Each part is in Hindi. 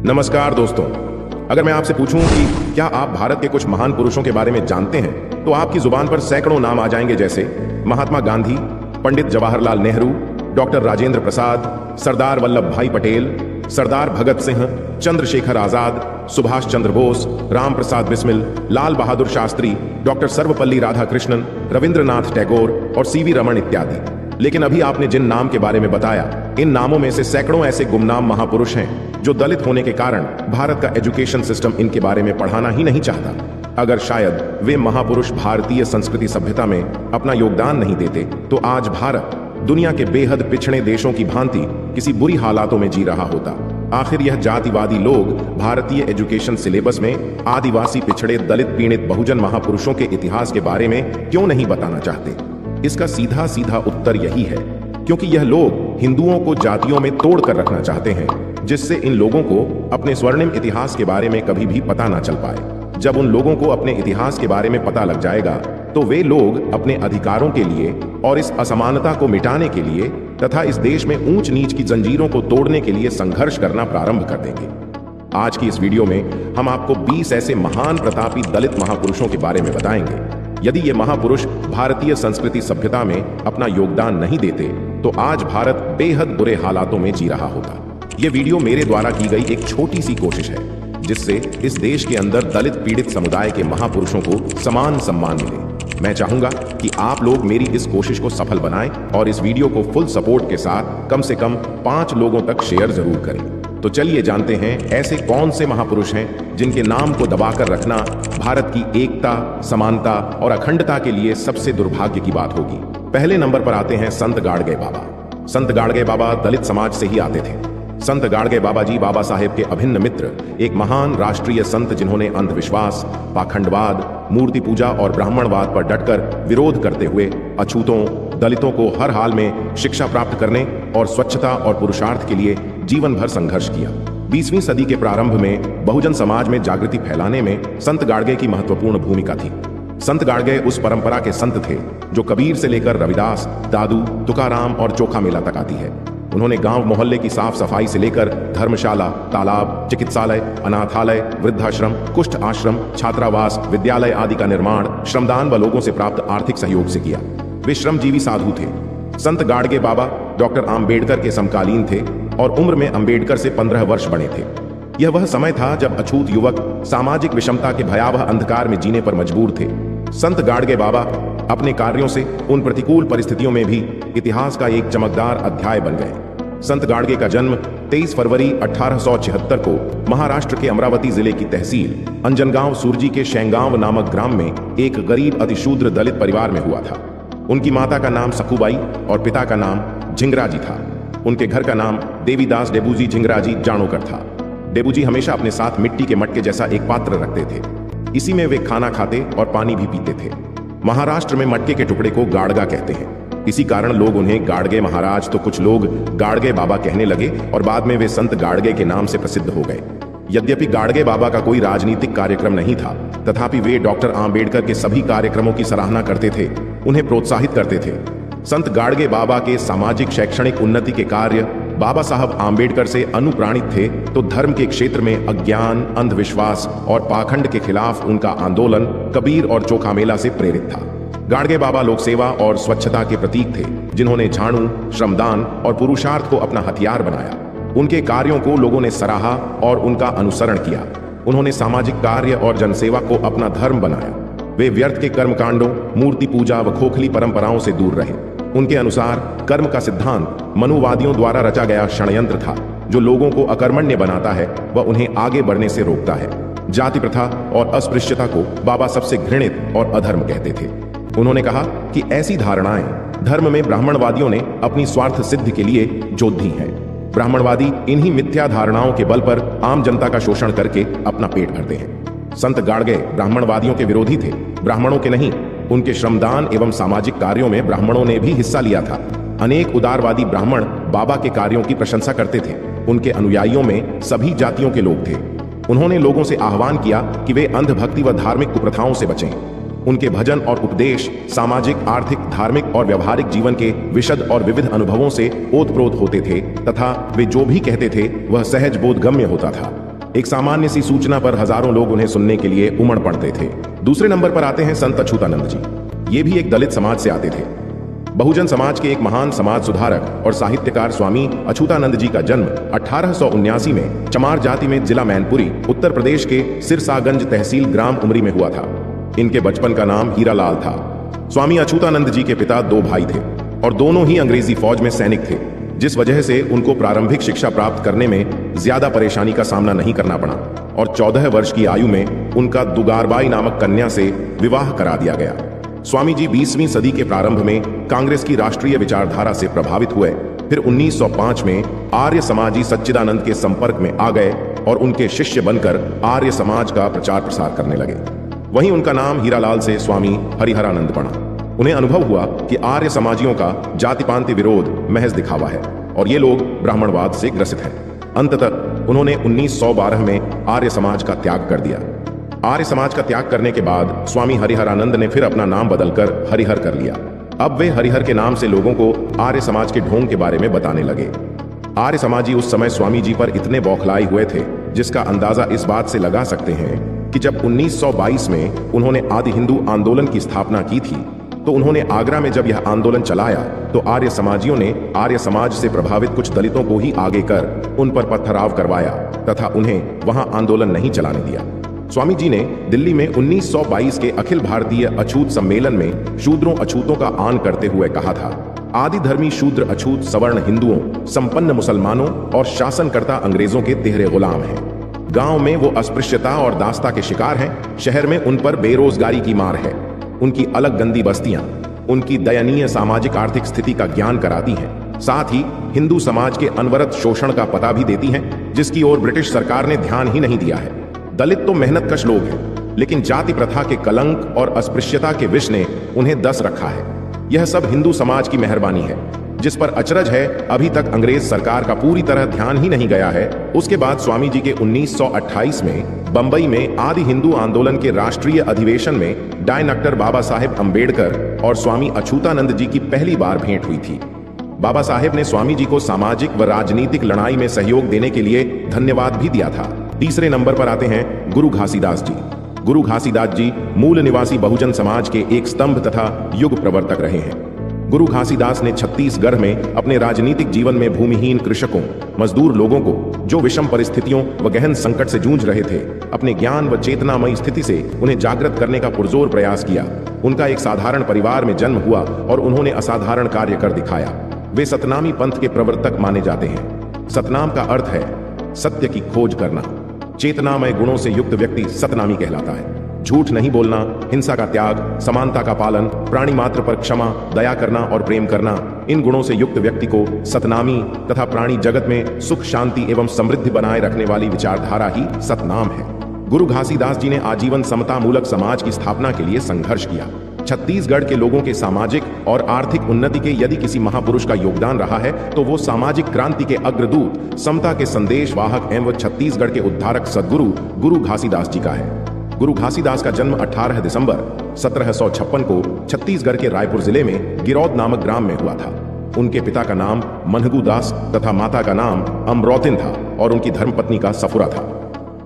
नमस्कार दोस्तों, अगर मैं आपसे पूछूं कि क्या आप भारत के कुछ महान पुरुषों के बारे में जानते हैं तो आपकी जुबान पर सैकड़ों नाम आ जाएंगे, जैसे महात्मा गांधी, पंडित जवाहरलाल नेहरू, डॉक्टर राजेंद्र प्रसाद, सरदार वल्लभ भाई पटेल, सरदार भगत सिंह, चंद्रशेखर आजाद, सुभाष चंद्र बोस, राम प्रसाद बिस्मिल, लाल बहादुर शास्त्री, डॉक्टर सर्वपल्ली राधाकृष्णन, रविंद्रनाथ टैगोर और सीवी रमन इत्यादि। लेकिन अभी आपने जिन नाम के बारे में बताया, इन नामों में से सैकड़ों ऐसे गुमनाम महापुरुष हैं जो दलित होने के कारण भारत का एजुकेशन सिस्टम इनके बारे में पढ़ाना ही नहीं चाहता। अगर शायद वे महापुरुष भारतीय संस्कृति सभ्यता में अपना योगदान नहीं देते तो आज भारत दुनिया के बेहद पिछड़े देशों की भांति किसी बुरी हालातों में जी रहा होता। आखिर यह जातिवादी लोग भारतीय एजुकेशन सिलेबस में आदिवासी, पिछड़े, दलित, पीड़ित, बहुजन महापुरुषों के इतिहास के बारे में क्यों नहीं बताना चाहते? इसका सीधा सीधा उत्तर यही है, क्योंकि यह लोग हिंदुओं को जातियों में तोड़ कर रखना चाहते हैं, जिससे इन लोगों को अपने स्वर्णिम इतिहास के बारे में कभी भी पता ना चल पाए। जब उन लोगों को अपने इतिहास के बारे में पता लग जाएगा तो वे लोग अपने अधिकारों के लिए और इस असमानता को मिटाने के लिए तथा इस देश में ऊंच नीच की जंजीरों को तोड़ने के लिए संघर्ष करना प्रारंभ कर देंगे। आज की इस वीडियो में हम आपको 20 ऐसे महान प्रतापी दलित महापुरुषों के बारे में बताएंगे। यदि ये महापुरुष भारतीय संस्कृति सभ्यता में अपना योगदान नहीं देते तो आज भारत बेहद बुरे हालातों में जी रहा होता। ये वीडियो मेरे द्वारा की गई एक छोटी सी कोशिश है, जिससे इस देश के अंदर दलित पीड़ित समुदाय के महापुरुषों को समान सम्मान मिले। मैं चाहूंगा कि आप लोग मेरी इस कोशिश को सफल बनाएं और इस वीडियो को फुल सपोर्ट के साथ कम से कम 5 लोगों तक शेयर जरूर करें। तो चलिए जानते हैं ऐसे कौन से महापुरुष हैं जिनके नाम को दबाकर रखना भारत की एकता, समानता और अखंडता के लिए सबसे दुर्भाग्य की बात होगी। पहले नंबर पर आते हैं संत गाडगे बाबा। संत गाडगे बाबा दलित समाज से ही आते थे। संत गाडगे बाबा जी बाबा साहेब के अभिन्न मित्र, एक महान राष्ट्रीय संत जिन्होंने अंधविश्वास, पाखंडवाद, मूर्ति पूजा और ब्राह्मणवाद पर डटकर विरोध करते हुए अछूतों, दलितों को हर हाल में शिक्षा प्राप्त करने और स्वच्छता और पुरुषार्थ के लिए जीवन भर संघर्ष किया। 20वीं सदी के प्रारंभ में बहुजन समाज में जागृति फैलाने में संत गाडगे की महत्वपूर्ण भूमिका थी। संत गाडगे उस परंपरा के संत थे जो कबीर से लेकर रविदास, दादू, तुकाराम और चोखा मेला तक आती है। उन्होंने गांव मोहल्ले की साफ सफाई से लेकर धर्मशाला, तालाब, चिकित्सालय, अनाथालय, वृद्धाश्रम, कुष्ठ आश्रम, छात्रावास, विद्यालय आदि का निर्माण श्रमदान व लोगों से प्राप्त आर्थिक सहयोग से किया। वे श्रमजीवी साधु थे। संत गाडगे बाबा डॉक्टर आम्बेडकर के समकालीन थे और उम्र में आम्बेडकर से 15 वर्ष बड़े थे। यह वह समय था जब अछूत युवक सामाजिक विषमता के भयावह अंधकार में जीने पर मजबूर थे। संत गाडगे बाबा अपने कार्यों से उन प्रतिकूल परिस्थितियों में भी इतिहास का एक चमकदार अध्याय बन गए। संत गाडगे का जन्म 23 फरवरी 1876 को महाराष्ट्र के अमरावती जिले की तहसील अंजनगांव सुरजी के शेंगांव नामक ग्राम में एक गरीब अतिशूद्र दलित परिवार में हुआ था। उनकी माता का नाम सखुबाई और पिता का नाम झिंगराजी था। उनके घर का नाम देवीदास डेबूजी झिंगराजी जाणोकर था। डेबूजी हमेशा अपने साथ मिट्टी के मटके जैसा एक पात्र रखते थे। इसी में वे खाना खाते और पानी भी पीते थे। महाराष्ट्र में मटके के टुकड़े को गाड़गा कहते हैं। इसी कारण लोग उन्हें गाडगे महाराज तो कुछ लोग गाडगे बाबा कहने लगे और बाद में वे संत गाडगे के नाम से प्रसिद्ध हो गए। यद्यपि गाडगे बाबा का कोई राजनीतिक कार्यक्रम नहीं था, तथापि वे डॉक्टर आम्बेडकर के सभी कार्यक्रमों की सराहना करते थे, उन्हें प्रोत्साहित करते थे। संत गाडगे बाबा के सामाजिक शैक्षणिक उन्नति के कार्य बाबा साहब आम्बेडकर से अनुप्राणित थे, तो धर्म के क्षेत्र में अज्ञान, अंधविश्वास और पाखंड के खिलाफ उनका आंदोलन कबीर और चोखा मेला से प्रेरित था। गाडगे बाबा लोक सेवा और स्वच्छता के प्रतीक थे, जिन्होंने झाड़ू, श्रमदान और पुरुषार्थ को अपना हथियार बनाया। उनके कार्यों को लोगों ने सराहा और उनका अनुसरण किया। उन्होंने सामाजिक कार्य और जनसेवा को अपना धर्म बनाया। वे व्यर्थ के कर्मकांडों, मूर्ति पूजा व खोखली परंपराओं से दूर रहे। उनके अनुसार कर्म का सिद्धांत मनुवादियों द्वारा रचा गया षड्यंत्र था, जो लोगों को अकर्मण्य बनाता है व उन्हें आगे बढ़ने से रोकता है। जाति प्रथा और अस्पृश्यता को बाबा सबसे घृणित और अधर्म कहते थे। उन्होंने कहा कि ऐसी धारणाएं धर्म में ब्राह्मणवादियों ने अपनी स्वार्थ सिद्धि के लिए जोत दी हैं। ब्राह्मणवादी इन्हीं मिथ्या धारणाओं के बल पर आम जनता का शोषण करके अपना पेट भरते हैं। संत गाडगे ब्राह्मणवादियों के विरोधी थे, ब्राह्मणों के नहीं। उनके श्रमदान एवं सामाजिक कार्यों में ब्राह्मणों ने भी हिस्सा लिया था। अनेक उदारवादी ब्राह्मण बाबा के कार्यों की प्रशंसा करते थे। उनके अनुयायियों में सभी जातियों के लोग थे। उन्होंने लोगों से आह्वान किया कि वे अंधभक्ति व धार्मिक कुप्रथाओं से बचें। उनके भजन और उपदेश सामाजिक, आर्थिक, धार्मिक और व्यवहारिक जीवन के विशद और विविध अनुभवों से ओतप्रोत होते थे तथा वे जो भी कहते थे वह सहज बोधगम्य होता था। एक सामान्य सी सूचना पर हजारों लोग उन्हें सुनने के लिए उमड़ पड़ते थे। दूसरे नंबर पर आते हैं संत अछूतानंद जी। ये भी एक दलित समाज से आते थे। बहुजन समाज के एक महान समाज सुधारक और साहित्यकार स्वामी अछूतानंद जी का जन्म 1879 में चमार जाति में जिला मैनपुरी, उत्तर प्रदेश के सिरसागंज तहसील ग्राम उमरी में हुआ था। इनके बचपन का नाम हीरालाल था। स्वामी अछूतानंद जी के पिता 2 भाई थे और दोनों ही अंग्रेजी फौज में सैनिक थे, जिस वजह से उनको प्रारंभिक शिक्षा प्राप्त करने में ज्यादा परेशानी का सामना नहीं करना पड़ा और 14 वर्ष की आयु में उनका दुगारबाई नामक कन्या से विवाह करा दिया गया। स्वामी जी 20वीं सदी के प्रारंभ में कांग्रेस की राष्ट्रीय विचारधारा से प्रभावित हुए। फिर 1905 में आर्य समाजी सच्चिदानंद के संपर्क में आ गए और उनके शिष्य बनकर आर्य समाज का प्रचार प्रसार करने लगे। वहीं उनका नाम हीरालाल से स्वामी हरिहरानंद पड़ा। उन्हें अनुभव हुआ कि आर्य समाजियों का जातिपांति विरोध महज दिखावा है और ये लोग ब्राह्मणवाद से ग्रसित हैं। अंततः उन्होंने 1912 में आर्य समाज का त्याग कर दिया। आर्य समाज का त्याग करने के बाद स्वामी हरिहरानंद ने फिर अपना नाम बदलकर हरिहर कर लिया। अब वे हरिहर के नाम से लोगों को आर्य समाज के ढोंग के बारे में बताने लगे। आर्य समाजी उस समय स्वामी जी पर इतने बौखलाए हुए थे, जिसका अंदाजा इस बात से लगा सकते हैं कि जब 1922 में उन्होंने आदि हिंदू आंदोलन की स्थापना की थी, तो उन्होंने आगरा में जब यह आंदोलन चलाया तो आर्य समाजियों ने आर्य समाज से प्रभावित कुछ दलितों को ही आगे कर उन पर पथराव करवाया तथा उन्हें वहां आंदोलन नहीं चलाने दिया। स्वामी जी ने दिल्ली में 1922 के अखिल भारतीय अछूत सम्मेलन में शूद्रों अछूतों का आन करते हुए कहा था, आदि धर्मी शूद्र अछूत सवर्ण हिंदुओं, संपन्न मुसलमानों और शासनकर्ता अंग्रेजों के तिहरे गुलाम हैं। गांव में वो अस्पृश्यता और दास्ता के शिकार हैं, शहर में उन पर बेरोजगारी की मार है। उनकी अलग गंदी बस्तियां उनकी दयनीय सामाजिक आर्थिक स्थिति का ज्ञान कराती हैं, साथ ही हिंदू समाज के अनवरत शोषण का पता भी देती हैं, जिसकी ओर ब्रिटिश सरकार ने ध्यान ही नहीं दिया है। दलित तो मेहनतकश लोग हैं, लेकिन जाति प्रथा के कलंक और अस्पृश्यता के विष ने उन्हें दस रखा है। यह सब हिंदू समाज की मेहरबानी है, जिस पर अचरज है अभी तक अंग्रेज सरकार का पूरी तरह ध्यान ही नहीं गया है। उसके बाद स्वामी जी के 1928 में बंबई में आदि हिंदू आंदोलन के राष्ट्रीय अधिवेशन में डॉक्टर बाबा साहेब अंबेडकर और स्वामी अछूतानंद जी की पहली बार भेंट हुई थी। बाबा साहेब ने स्वामी जी को सामाजिक व राजनीतिक लड़ाई में सहयोग देने के लिए धन्यवाद भी दिया था। तीसरे नंबर पर आते हैं गुरु घासीदास जी। गुरु घासीदास जी मूल निवासी बहुजन समाज के एक स्तंभ तथा युग प्रवर्तक रहे हैं। गुरु घासीदास ने छत्तीसगढ़ में अपने राजनीतिक जीवन में भूमिहीन कृषकों, मजदूर लोगों को जो विषम परिस्थितियों व गहन संकट से जूझ रहे थे, अपने ज्ञान व चेतनामयी स्थिति से उन्हें जागृत करने का पुरजोर प्रयास किया। उनका एक साधारण परिवार में जन्म हुआ और उन्होंने असाधारण कार्य कर दिखाया। वे सतनामी पंथ के प्रवर्तक माने जाते हैं। सतनाम का अर्थ है सत्य की खोज करना। चेतनामय गुणों से युक्त व्यक्ति सतनामी कहलाता है। झूठ नहीं बोलना, हिंसा का त्याग, समानता का पालन, प्राणी मात्र पर क्षमा, दया करना और प्रेम करना, इन गुणों से युक्त व्यक्ति को सतनामी तथा प्राणी जगत में सुख, शांति एवं समृद्धि बनाए रखने वाली विचारधारा ही सतनाम है। गुरु घासीदास जी ने आजीवन समता मूलक समाज की स्थापना के लिए संघर्ष किया। छत्तीसगढ़ के लोगों के सामाजिक और आर्थिक उन्नति के यदि किसी महापुरुष का योगदान रहा है तो वो सामाजिक क्रांति के अग्रदूत, समता के संदेश वाहक एवं छत्तीसगढ़ के उद्धारक सद्गुरु गुरु घासीदास जी का है। गुरु घासीदास का जन्म 18 दिसंबर 1756 को छत्तीसगढ़ के रायपुर जिले में गिरौद नामक ग्राम में हुआ था। उनके पिता का नाम मनहगू दास तथा माता का नाम अमरौतिन था और उनकी धर्मपत्नी का सफुरा था।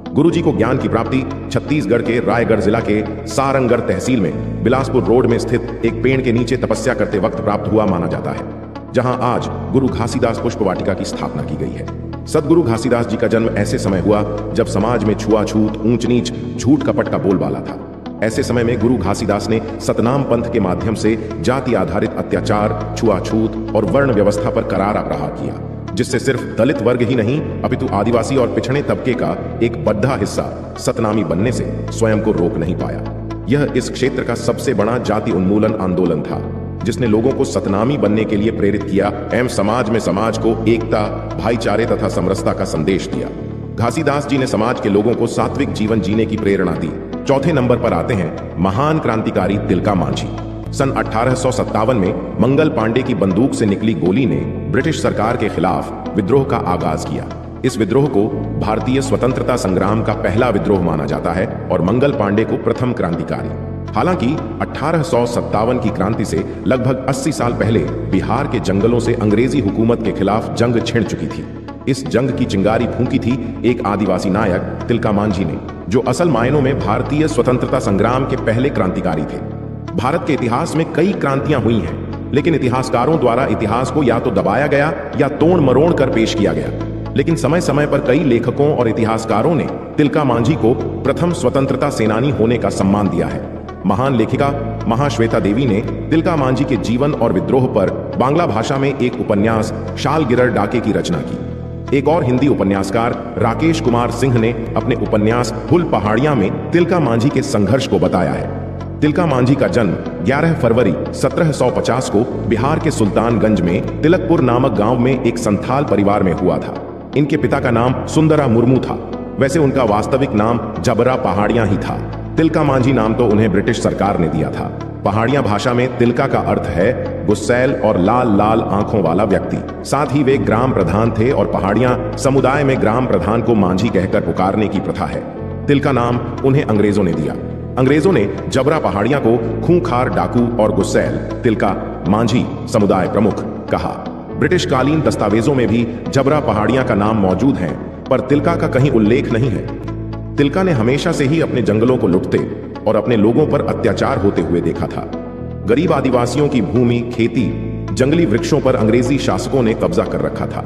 गुरुजी को ज्ञान की प्राप्ति छत्तीसगढ़ के रायगढ़ जिला के सारंगढ़ तहसील में बिलासपुर रोड में स्थित एक पेड़ के नीचे तपस्या करते वक्त प्राप्त हुआ माना जाता है, जहां आज गुरु घासीदास पुष्प वाटिका की स्थापना की गई है। सदगुरु घासीदास जी का जन्म ऐसे समय हुआ जब समाज में छुआछूत, ऊंच नीच, झूठ कपट का बोलबाला था। ऐसे समय में गुरु घासीदास ने सतनाम पंथ के माध्यम से जाति आधारित अत्याचार, छुआछूत और वर्ण व्यवस्था पर करारा प्रहार किया, जिससे सिर्फ दलित वर्ग ही नहीं अपितु आदिवासी और पिछड़े तबके का एक बद्धा हिस्सा सतनामी बनने से स्वयं को रोक नहीं पाया। यह इस क्षेत्र का सबसे बड़ा जाति उन्मूलन आंदोलन था, जिसने लोगों को सतनामी बनने के लिए प्रेरित किया एवं समाज में समाज को एकता, भाईचारे तथा समरसता का संदेश दिया। घासीदास जी ने समाज के लोगों को सात्विक जीवन जीने की प्रेरणा दी। चौथे नंबर पर आते हैं महान क्रांतिकारी तिलका मांझी। सन 1857 में मंगल पांडे की बंदूक से निकली गोली ने ब्रिटिश सरकार के खिलाफ विद्रोह का आगाज किया। इस विद्रोह को भारतीय स्वतंत्रता संग्राम का पहला विद्रोह माना जाता है और मंगल पांडे को प्रथम क्रांतिकारी। हालांकि 1857 की क्रांति से लगभग 80 साल पहले बिहार के जंगलों से अंग्रेजी हुकूमत के खिलाफ जंग छिड़ चुकी थी। इस जंग की चिंगारी फूंकी थी एक आदिवासी नायक तिलका मांझी ने, जो असल मायनों में भारतीय स्वतंत्रता संग्राम के पहले क्रांतिकारी थे। भारत के इतिहास में कई क्रांतियां हुई हैं, लेकिन इतिहासकारों द्वारा इतिहास को या तो दबाया गया या तोड़ मरोड़ कर पेश किया गया। लेकिन समय समय पर कई लेखकों और इतिहासकारों ने तिलका मांझी को प्रथम स्वतंत्रता सेनानी होने का सम्मान दिया है। महान लेखिका महाश्वेता देवी ने तिलका मांझी के जीवन और विद्रोह पर बांग्ला भाषा में एक उपन्यास शालगिरर डाके की रचना की। एक और हिंदी उपन्यासकार राकेश कुमार सिंह ने अपने उपन्यास हुल पहाड़ियां में तिलका मांझी के संघर्ष को बताया है। तिलका मांझी का जन्म 11 फरवरी 1750 को बिहार के सुल्तानगंज में तिलकपुर नामक गांव में एक संथाल परिवार में हुआ था। इनके पिता का नाम सुंदरा मुर्मू था। वैसे उनका वास्तविक नाम जबरा पहाड़ियां ही था। तिलका मांझी नाम तो उन्हें ब्रिटिश सरकार ने दिया था। पहाड़ियां भाषा में तिलका का अर्थ है गुस्सैल और लाल लाल आंखों वाला व्यक्ति। साथ ही वे ग्राम प्रधान थे और पहाड़ियां समुदाय में ग्राम प्रधान को मांझी कहकर पुकारने की प्रथा है। तिलका नाम उन्हें अंग्रेजों ने दिया। अंग्रेजों ने जबरा पहाड़ियां को खूंखार डाकू और गुस्सैल तिलका मांझी समुदाय प्रमुख कहा। ब्रिटिश कालीन दस्तावेजों में भी जबरा पहाड़ियां का नाम मौजूद है, पर तिलका का कहीं उल्लेख नहीं है। तिलका ने हमेशा से ही अपने जंगलों को लुटते और अपने लोगों पर अत्याचार होते हुए देखा था। गरीब आदिवासियों की भूमि, खेती, जंगली वृक्षों पर अंग्रेजी शासकों ने कब्जा कर रखा था।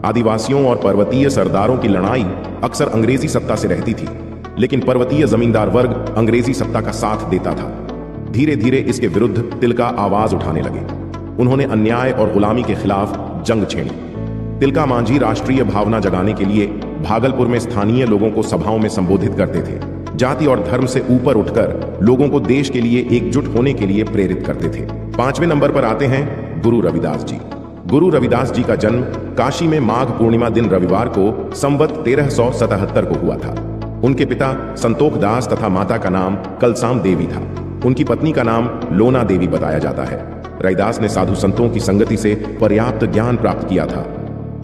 आदिवासियों और पर्वतीय सरदारों की लड़ाई अक्सर अंग्रेजी सत्ता से रहती थी, लेकिन पर्वतीय जमींदार वर्ग अंग्रेजी सत्ता का साथ देता था। धीरे धीरे इसके विरुद्ध तिलका आवाज उठाने लगे। उन्होंने अन्याय और गुलामी के खिलाफ जंग छेड़ी। तिलका मांझी राष्ट्रीय भावना जगाने के लिए भागलपुर में स्थानीय लोगों को सभाओं में संबोधित करते थे। जाति और धर्म से ऊपर उठकर लोगों को देश के लिए एकजुट होने के लिए प्रेरित करते थे। 5वें नंबर पर आते हैं गुरु रविदास जी। गुरु रविदास जी का जन्म काशी में माघ पूर्णिमा दिन रविवार को संवत 1377 को हुआ था। उनके पिता संतोख दास तथा माता का नाम कलसाम देवी था। उनकी पत्नी का नाम लोना देवी बताया जाता है। रविदास ने साधु संतों की संगति से पर्याप्त ज्ञान प्राप्त किया था।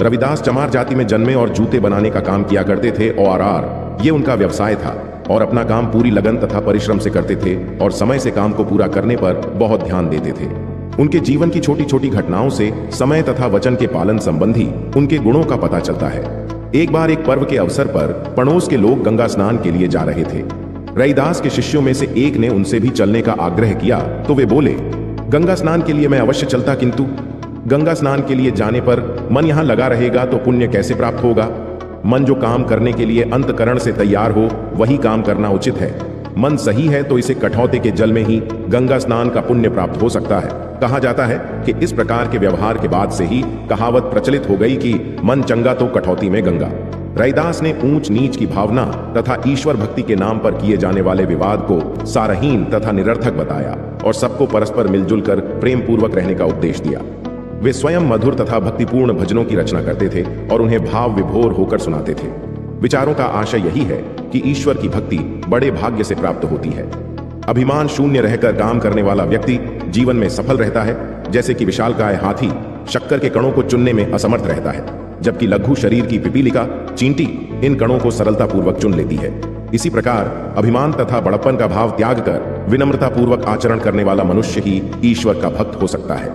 रविदास चमार जाति में जन्मे और जूते बनाने का काम किया करते थे और ये उनका व्यवसाय था और अपना काम पूरी लगन तथा परिश्रम से करते थे और समय से काम को पूरा करने पर बहुत ध्यान देते थे। उनके जीवन की छोटी छोटी घटनाओं से समय तथा वचन के पालन संबंधी उनके गुणों का पता चलता है। एक बार एक पर्व के अवसर पर पड़ोस के लोग गंगा स्नान के लिए जा रहे थे। रविदास के शिष्यों में से एक ने उनसे भी चलने का आग्रह किया तो वे बोले, गंगा स्नान के लिए मैं अवश्य चलता, किंतु गंगा स्नान के लिए जाने पर मन यहाँ लगा रहेगा तो पुण्य कैसे प्राप्त होगा। मन जो काम करने के लिए अंतकरण से तैयार हो वही काम करना उचित है। मन सही है तो इसे कठौते के जल में ही गंगा स्नान का पुण्य प्राप्त हो सकता है। कहा जाता है कि इस प्रकार के व्यवहार के बाद से ही कहावत प्रचलित हो गई कि मन चंगा तो कठौती में गंगा। रविदास ने ऊंच नीच की भावना तथा ईश्वर भक्ति के नाम पर किए जाने वाले विवाद को सारहीन तथा निरर्थक बताया और सबको परस्पर मिलजुल कर प्रेम पूर्वक रहने का उपदेश दिया। वे स्वयं मधुर तथा भक्तिपूर्ण भजनों की रचना करते थे और उन्हें भाव विभोर होकर सुनाते थे। विचारों का आशय यही है कि ईश्वर की भक्ति बड़े भाग्य से प्राप्त होती है। अभिमान शून्य रहकर काम करने वाला व्यक्ति जीवन में सफल रहता है, जैसे कि विशालकाय हाथी शक्कर के कणों को चुनने में असमर्थ रहता है, जबकि लघु शरीर की पिपीलिका चींटी इन कणों को सरलतापूर्वक चुन लेती है। इसी प्रकार अभिमान तथा बड़प्पन का भाव त्याग कर विनम्रता पूर्वक आचरण करने वाला मनुष्य ही ईश्वर का भक्त हो सकता है।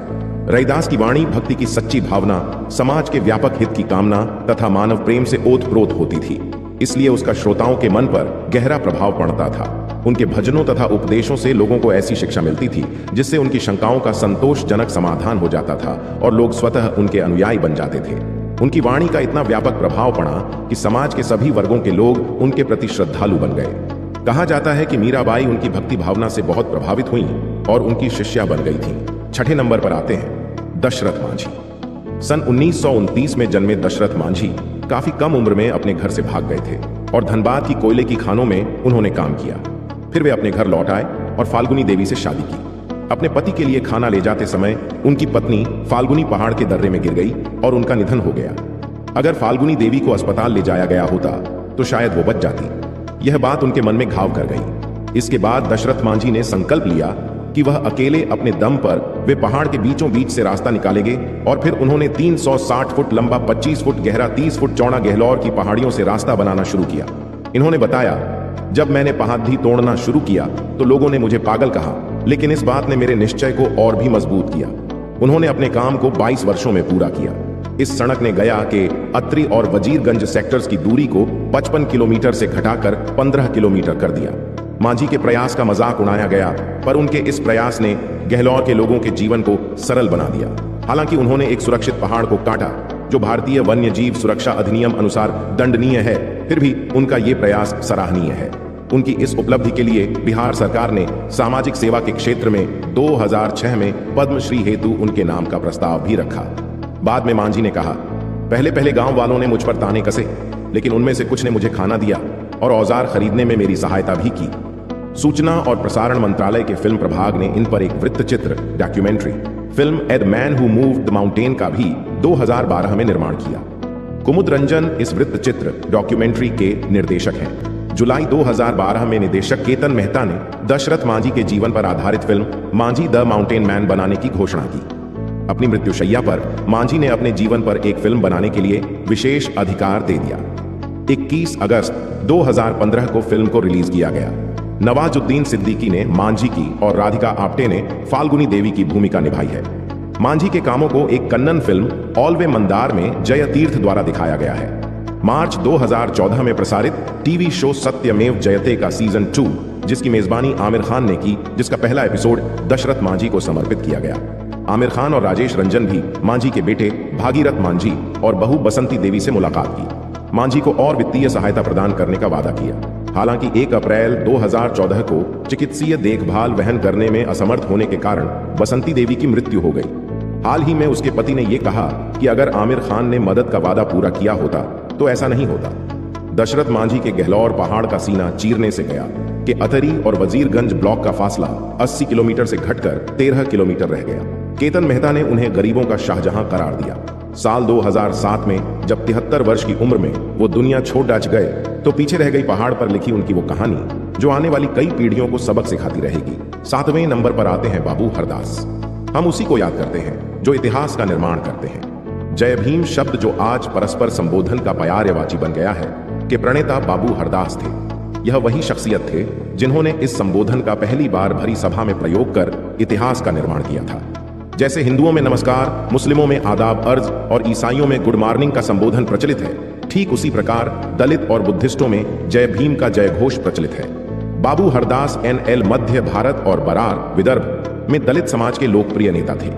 रविदास की वाणी भक्ति की सच्ची भावना, समाज के व्यापक हित की कामना तथा मानव प्रेम से ओतप्रोत होती थी, इसलिए उसका श्रोताओं के मन पर गहरा प्रभाव पड़ता था। उनके भजनों तथा उपदेशों से लोगों को ऐसी शिक्षा मिलती थी जिससे उनकी शंकाओं का संतोषजनक समाधान हो जाता था और लोग स्वतः उनके अनुयायी बन जाते थे। उनकी वाणी का इतना व्यापक प्रभाव पड़ा कि समाज के सभी वर्गों के लोग उनके प्रति श्रद्धालु बन गए। कहा जाता है कि मीराबाई उनकी भक्ति भावना से बहुत प्रभावित हुई और उनकी शिष्या बन गई थी। 6ठे नंबर पर आते हैं दशरथ मांझी। सन 1929 में जन्मे दशरथ मांझी काफी कम उम्र में अपने घर से भाग गए थे और धनबाद की कोयले की खानों में उन्होंने काम किया। फिर वे अपने घर लौट आए और फाल्गुनी देवी से शादी की। अपने पति के लिए खाना ले जाते समय उनकी पत्नी फाल्गुनी पहाड़ के दर्रे में गिर गई और उनका निधन हो गया। अगर फाल्गुनी देवी को अस्पताल ले जाया गया होता तो शायद वो बच जाती। यह बात उनके मन में घाव कर गई। इसके बाद दशरथ मांझी ने संकल्प लिया कि वह अकेले अपने दम पर वे पहाड़ के बीचों बीच से रास्ता निकालेंगे और फिर उन्होंने 360 फुट लंबा, 25 फुट गहरा, 30 फुट चौड़ा गहलोर की पहाड़ियों से रास्ता बनाना शुरू किया। इन्होंने बताया, जब मैंने पहाड़ी तोड़ना शुरू किया तो लोगों ने मुझे पागल कहा, लेकिन इस बात ने मेरे निश्चय को और भी मजबूत किया। उन्होंने अपने काम को 22 वर्षों में पूरा किया। इस सड़क ने गया के अत्री और वजीरगंज सेक्टर्स की दूरी को 55 किलोमीटर से घटाकर 15 किलोमीटर कर दिया। मांझी के प्रयास का मजाक उड़ाया गया, पर उनके इस प्रयास ने गहलौर के लोगों के जीवन को सरल बना दिया। हालांकि उन्होंने एक सुरक्षित पहाड़ को काटा, जो भारतीय वन्य जीव सुरक्षा अधिनियम अनुसार दंडनीय है, फिर भी उनका ये प्रयास सराहनीय है। उनकी इस उपलब्धि के लिए बिहार सरकार ने सामाजिक सेवा के क्षेत्र में 2006 में पद्मश्री हेतु उनके नाम का प्रस्ताव भी रखा। बाद में मांझी ने कहा, पहले पहले गांव वालों ने मुझ पर ताने कसे, लेकिन उनमें से कुछ ने मुझे खाना दिया और औजार खरीदने में मेरी सहायता भी की। सूचना और प्रसारण मंत्रालय के फिल्म प्रभाग ने इन पर एक वृत्तचित्र documentary film a man who moved the mountain का भी 2012 में निर्माण किया। कुमुद रंजन इस वृत्तचित्र डॉक्यूमेंट्री के निर्देशक हैं। जुलाई 2012 में निदेशक केतन मेहता ने दशरथ मांझी के जीवन पर आधारित film Manjhi the mountain man बनाने की घोषणा की। अपनी मृत्युशैया पर मांझी ने अपने जीवन पर एक फिल्म बनाने के लिए विशेष अधिकार दे दिया। 21 अगस्त 2015 को फिल्म को रिलीज किया गया। नवाजुद्दीन सिद्दीकी ने मांझी की और राधिका आप्टे ने फाल्गुनी देवी की भूमिका निभाई है। मांझी के कामों को एक कन्नन फिल्म ऑलवे मंदार में जय तीर्थ द्वारा दिखाया गया है। मार्च 2014 में प्रसारित टीवी शो सत्यमेव जयते का सीजन 2, जिसकी मेजबानी आमिर खान ने की, जिसका पहला एपिसोड दशरथ मांझी को समर्पित किया गया। आमिर खान और राजेश रंजन भी मांझी के बेटे भागीरथ मांझी और बहू बसंती देवी से मुलाकात की। मांझी को और वित्तीय सहायता प्रदान करने का वादा किया। हालांकि 1 अप्रैल 2014 को चिकित्सीय देखभाल वहन करने में असमर्थ होने के कारण बसंती देवी की मृत्यु हो गई। हाल ही में उसके पति ने यह कहा कि अगर आमिर खान ने मदद का वादा पूरा किया होता तो ऐसा नहीं होता। दशरथ मांझी के गहलौर पहाड़ का सीना चीरने से गया कि अतरी और वजीरगंज ब्लॉक का फासला 80 किलोमीटर से घटकर 13 किलोमीटर रह गया। केतन मेहता ने उन्हें गरीबों का शाहजहां करार दिया। साल 2007 में जब 73 वर्ष की उम्र में वो दुनिया छोड़ डाच गए, तो पीछे रह गई पहाड़ पर लिखी उनकी वो कहानी जो आने वाली कई पीढ़ियों को सबक सिखाती रहेगी। 7वें नंबर पर आते हैं बाबू हरदास। हम उसी को याद करते हैं जो इतिहास का निर्माण करते हैं। जय भीम शब्द जो आज परस्पर संबोधन का पर्यायवाची बन गया है, के प्रणेता बाबू हरदास थे। यह वही शख्सियत थे जिन्होंने इस संबोधन का पहली बार भरी सभा में प्रयोग कर इतिहास का निर्माण किया था। जैसे हिंदुओं में नमस्कार, मुस्लिमों में आदाब अर्ज और ईसाइयों में गुड मॉर्निंग का संबोधन प्रचलित है, ठीक उसी प्रकार दलित और बुद्धिस्टों में जय भीम का जय घोष प्रचलित है। बाबू हरदास NL मध्य भारत और बरार विदर्भ में दलित समाज के लोकप्रिय नेता थे।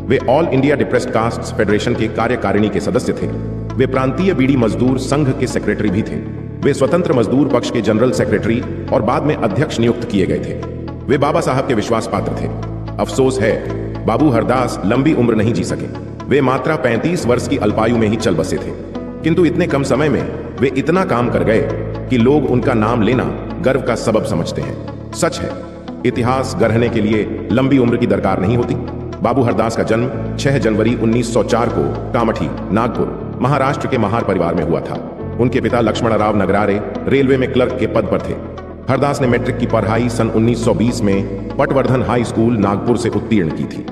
वे All India Depressed Castes Federation के कार्यकारिणी के सदस्य थे। वे प्रांतीय बीड़ी मजदूर संघ के सेक्रेटरी भी थे। वे स्वतंत्र मजदूर पक्ष के जनरल सेक्रेटरी और बाद में अध्यक्ष नियुक्त किए गए थे। वे बाबा साहब के विश्वास पात्र थे। अफसोस है बाबू हरदास लंबी उम्र नहीं जी सके। वे मात्र 35 वर्ष की अल्पायु में ही चल बसे थे, किंतु इतने कम समय में वे इतना काम कर गए कि लोग उनका नाम लेना गर्व का सबब समझते हैं। सच है, इतिहास गढ़ने के लिए लंबी उम्र की दरकार नहीं होती। बाबू हरदास का जन्म 6 जनवरी 1904 को कामठी, नागपुर, महाराष्ट्र के महार परिवार में हुआ था। उनके पिता लक्ष्मणराव नगरारे रेलवे में क्लर्क के पद पर थे। हरदास ने मैट्रिक की पढ़ाई सन 1920 में पटवर्धन हाई स्कूल नागपुर से उत्तीर्ण की थी।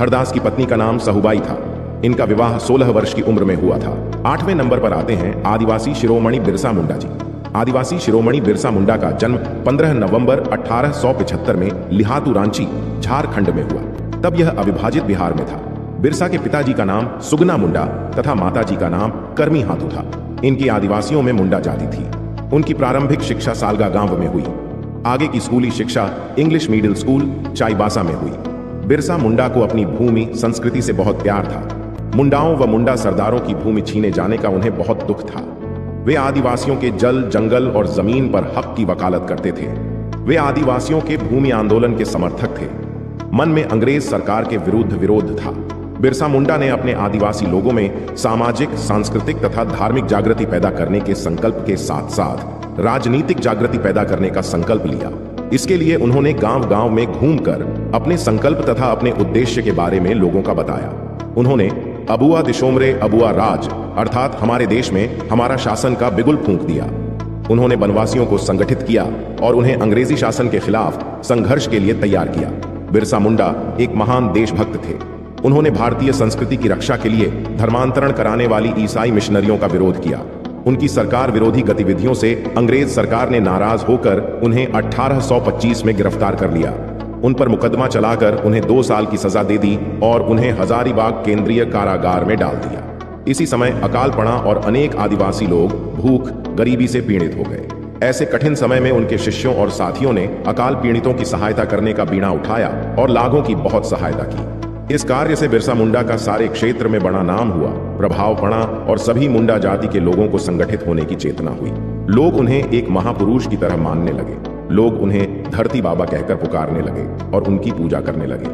हरदास की पत्नी का नाम सहुबाई था। इनका विवाह 16 वर्ष की उम्र में हुआ था। 8वें नंबर पर आते हैं आदिवासी शिरोमणि बिरसा मुंडा जी। आदिवासी शिरोमणि बिरसा मुंडा का जन्म 15 नवंबर 1875 में लिहातू रांची, झारखंड में हुआ। तब यह अविभाजित बिहार में था। बिरसा के पिताजी का नाम सुगना मुंडा तथा माताजी का नाम करमी हाथू था। इनकी आदिवासियों में मुंडा जाति थी। उनकी प्रारंभिक शिक्षा सालगा गांव में हुई। आगे की स्कूली शिक्षा इंग्लिश मिडिल स्कूल चाईबासा में हुई। बिरसा मुंडा को अपनी भूमि संस्कृति से बहुत प्यार था। मुंडाओं व मुंडा सरदारों की भूमि छीने जाने का उन्हें बहुत दुख था। वे आदिवासियों के जल, जंगल और जमीन पर हक की वकालत करते थे। वे आदिवासियों के भूमि आंदोलन के समर्थक थे। मन में अंग्रेज सरकार के विरुद्ध विरोध था। बिरसा मुंडा ने अपने आदिवासी लोगों में सामाजिक, सांस्कृतिक तथा धार्मिक जागृति पैदा करने के संकल्प के साथ साथ राजनीतिक जागृति पैदा करने का संकल्प लिया। इसके लिए उन्होंने गांव-गांव में घूमकर अपने संकल्प तथा अपने उद्देश्य के बारे में लोगों का बताया। उन्होंने अबुआ दिशोमरे अबुआ राज अर्थात हमारे देश में हमारा शासन का बिगुल फूंक दिया। उन्होंने वनवासियों को संगठित किया और उन्हें अंग्रेजी शासन के खिलाफ संघर्ष के लिए तैयार किया। बिरसा मुंडा एक महान देशभक्त थे। उन्होंने भारतीय संस्कृति की रक्षा के लिए धर्मांतरण कराने वाली ईसाई मिशनरियों का विरोध किया। उनकी सरकार विरोधी गतिविधियों से अंग्रेज सरकार ने नाराज होकर उन्हें 1825 में गिरफ्तार कर लिया। उन पर मुकदमा चलाकर उन्हें 2 साल की सजा दे दी और उन्हें हजारीबाग केंद्रीय कारागार में डाल दिया। इसी समय अकाल पड़ा और अनेक आदिवासी लोग भूख गरीबी से पीड़ित हो गए। ऐसे कठिन समय में उनके शिष्यों और साथियों ने अकाल पीड़ितों की सहायता करने का बीड़ा उठाया और लाखों की बहुत सहायता की। इस कार्य से बिरसा मुंडा का सारे क्षेत्र में बड़ा नाम हुआ, प्रभाव पड़ा और सभी मुंडा जाति के लोगों को संगठित होने की चेतना हुई। लोग उन्हें एक महापुरुष की तरह मानने लगे। लोग उन्हें धरती बाबा कहकर पुकारने लगे और उनकी पूजा करने लगे।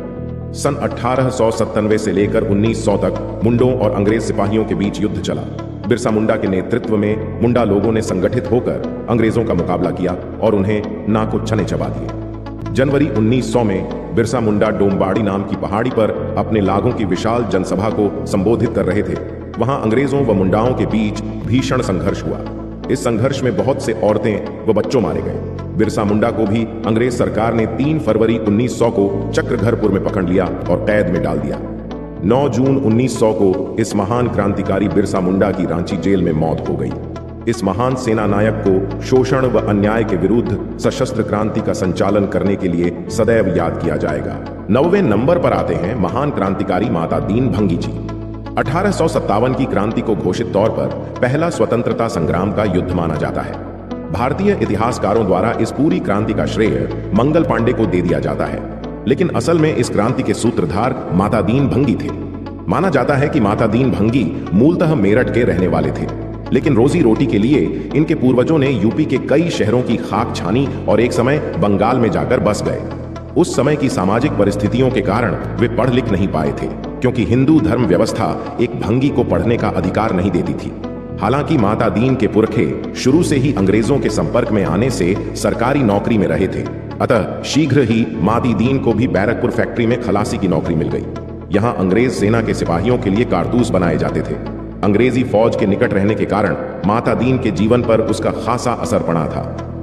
सन 1897 से लेकर 1900 तक मुंडों और अंग्रेज सिपाहियों के बीच युद्ध चला। बिरसा मुंडा के नेतृत्व में मुंडा लोगों ने संगठित होकर अंग्रेजों का मुकाबला किया और उन्हें नाको चने चबा दिए। जनवरी 1900 में बिरसा मुंडा डोमबाड़ी नाम की पहाड़ी पर अपने लागों की विशाल जनसभा को संबोधित कर रहे थे। वहां अंग्रेजों व मुंडाओं के बीच भीषण संघर्ष हुआ। इस संघर्ष में बहुत से औरतें व बच्चों मारे गए। बिरसा मुंडा को भी अंग्रेज सरकार ने 3 फरवरी 1900 को चक्रधरपुर में पकड़ लिया और कैद में डाल दिया। 9 जून 1900 को इस महान क्रांतिकारी बिरसा मुंडा की रांची जेल में मौत हो गई। इस महान सेना नायक को शोषण व अन्याय के विरुद्ध सशस्त्र क्रांति का संचालन करने के लिए सदैव याद किया जाएगा। 9वें नंबर पर आते हैं महान क्रांतिकारी माता दीन भंगी जी। 1857 की क्रांति को घोषित तौर पर पहला स्वतंत्रता संग्राम का युद्ध माना जाता है। भारतीय इतिहासकारों द्वारा इस पूरी क्रांति का श्रेय मंगल पांडे को दे दिया जाता है, लेकिन असल में इस क्रांति के सूत्रधार माता दीन भंगी थे। माना जाता है कि माता दीन भंगी मूलतः मेरठ के रहने वाले थे, लेकिन रोजी रोटी के लिए इनके पूर्वजों ने यूपी के कई शहरों की खाक छानी और एक समय बंगाल में जाकर बस गए। उस समय की सामाजिक परिस्थितियों के कारण वे पढ़ लिख नहीं पाए थे, क्योंकि हिंदू धर्म व्यवस्था एक भंगी को पढ़ने का अधिकार नहीं देती थी। हालांकि माता दीन के पुरखे शुरू से ही अंग्रेजों के संपर्क में आने से सरकारी नौकरी में रहे थे, अतः शीघ्र ही माती दीन को भी बैरकपुर फैक्ट्री में खलासी की नौकरी मिल गई। यहाँ अंग्रेज सेना के सिपाहियों के लिए कारतूस बनाए जाते थे। अंग्रेजी फौज के निकट रहने के कारण माता दीन के जीवन पर उसका खासा असर पड़ा था।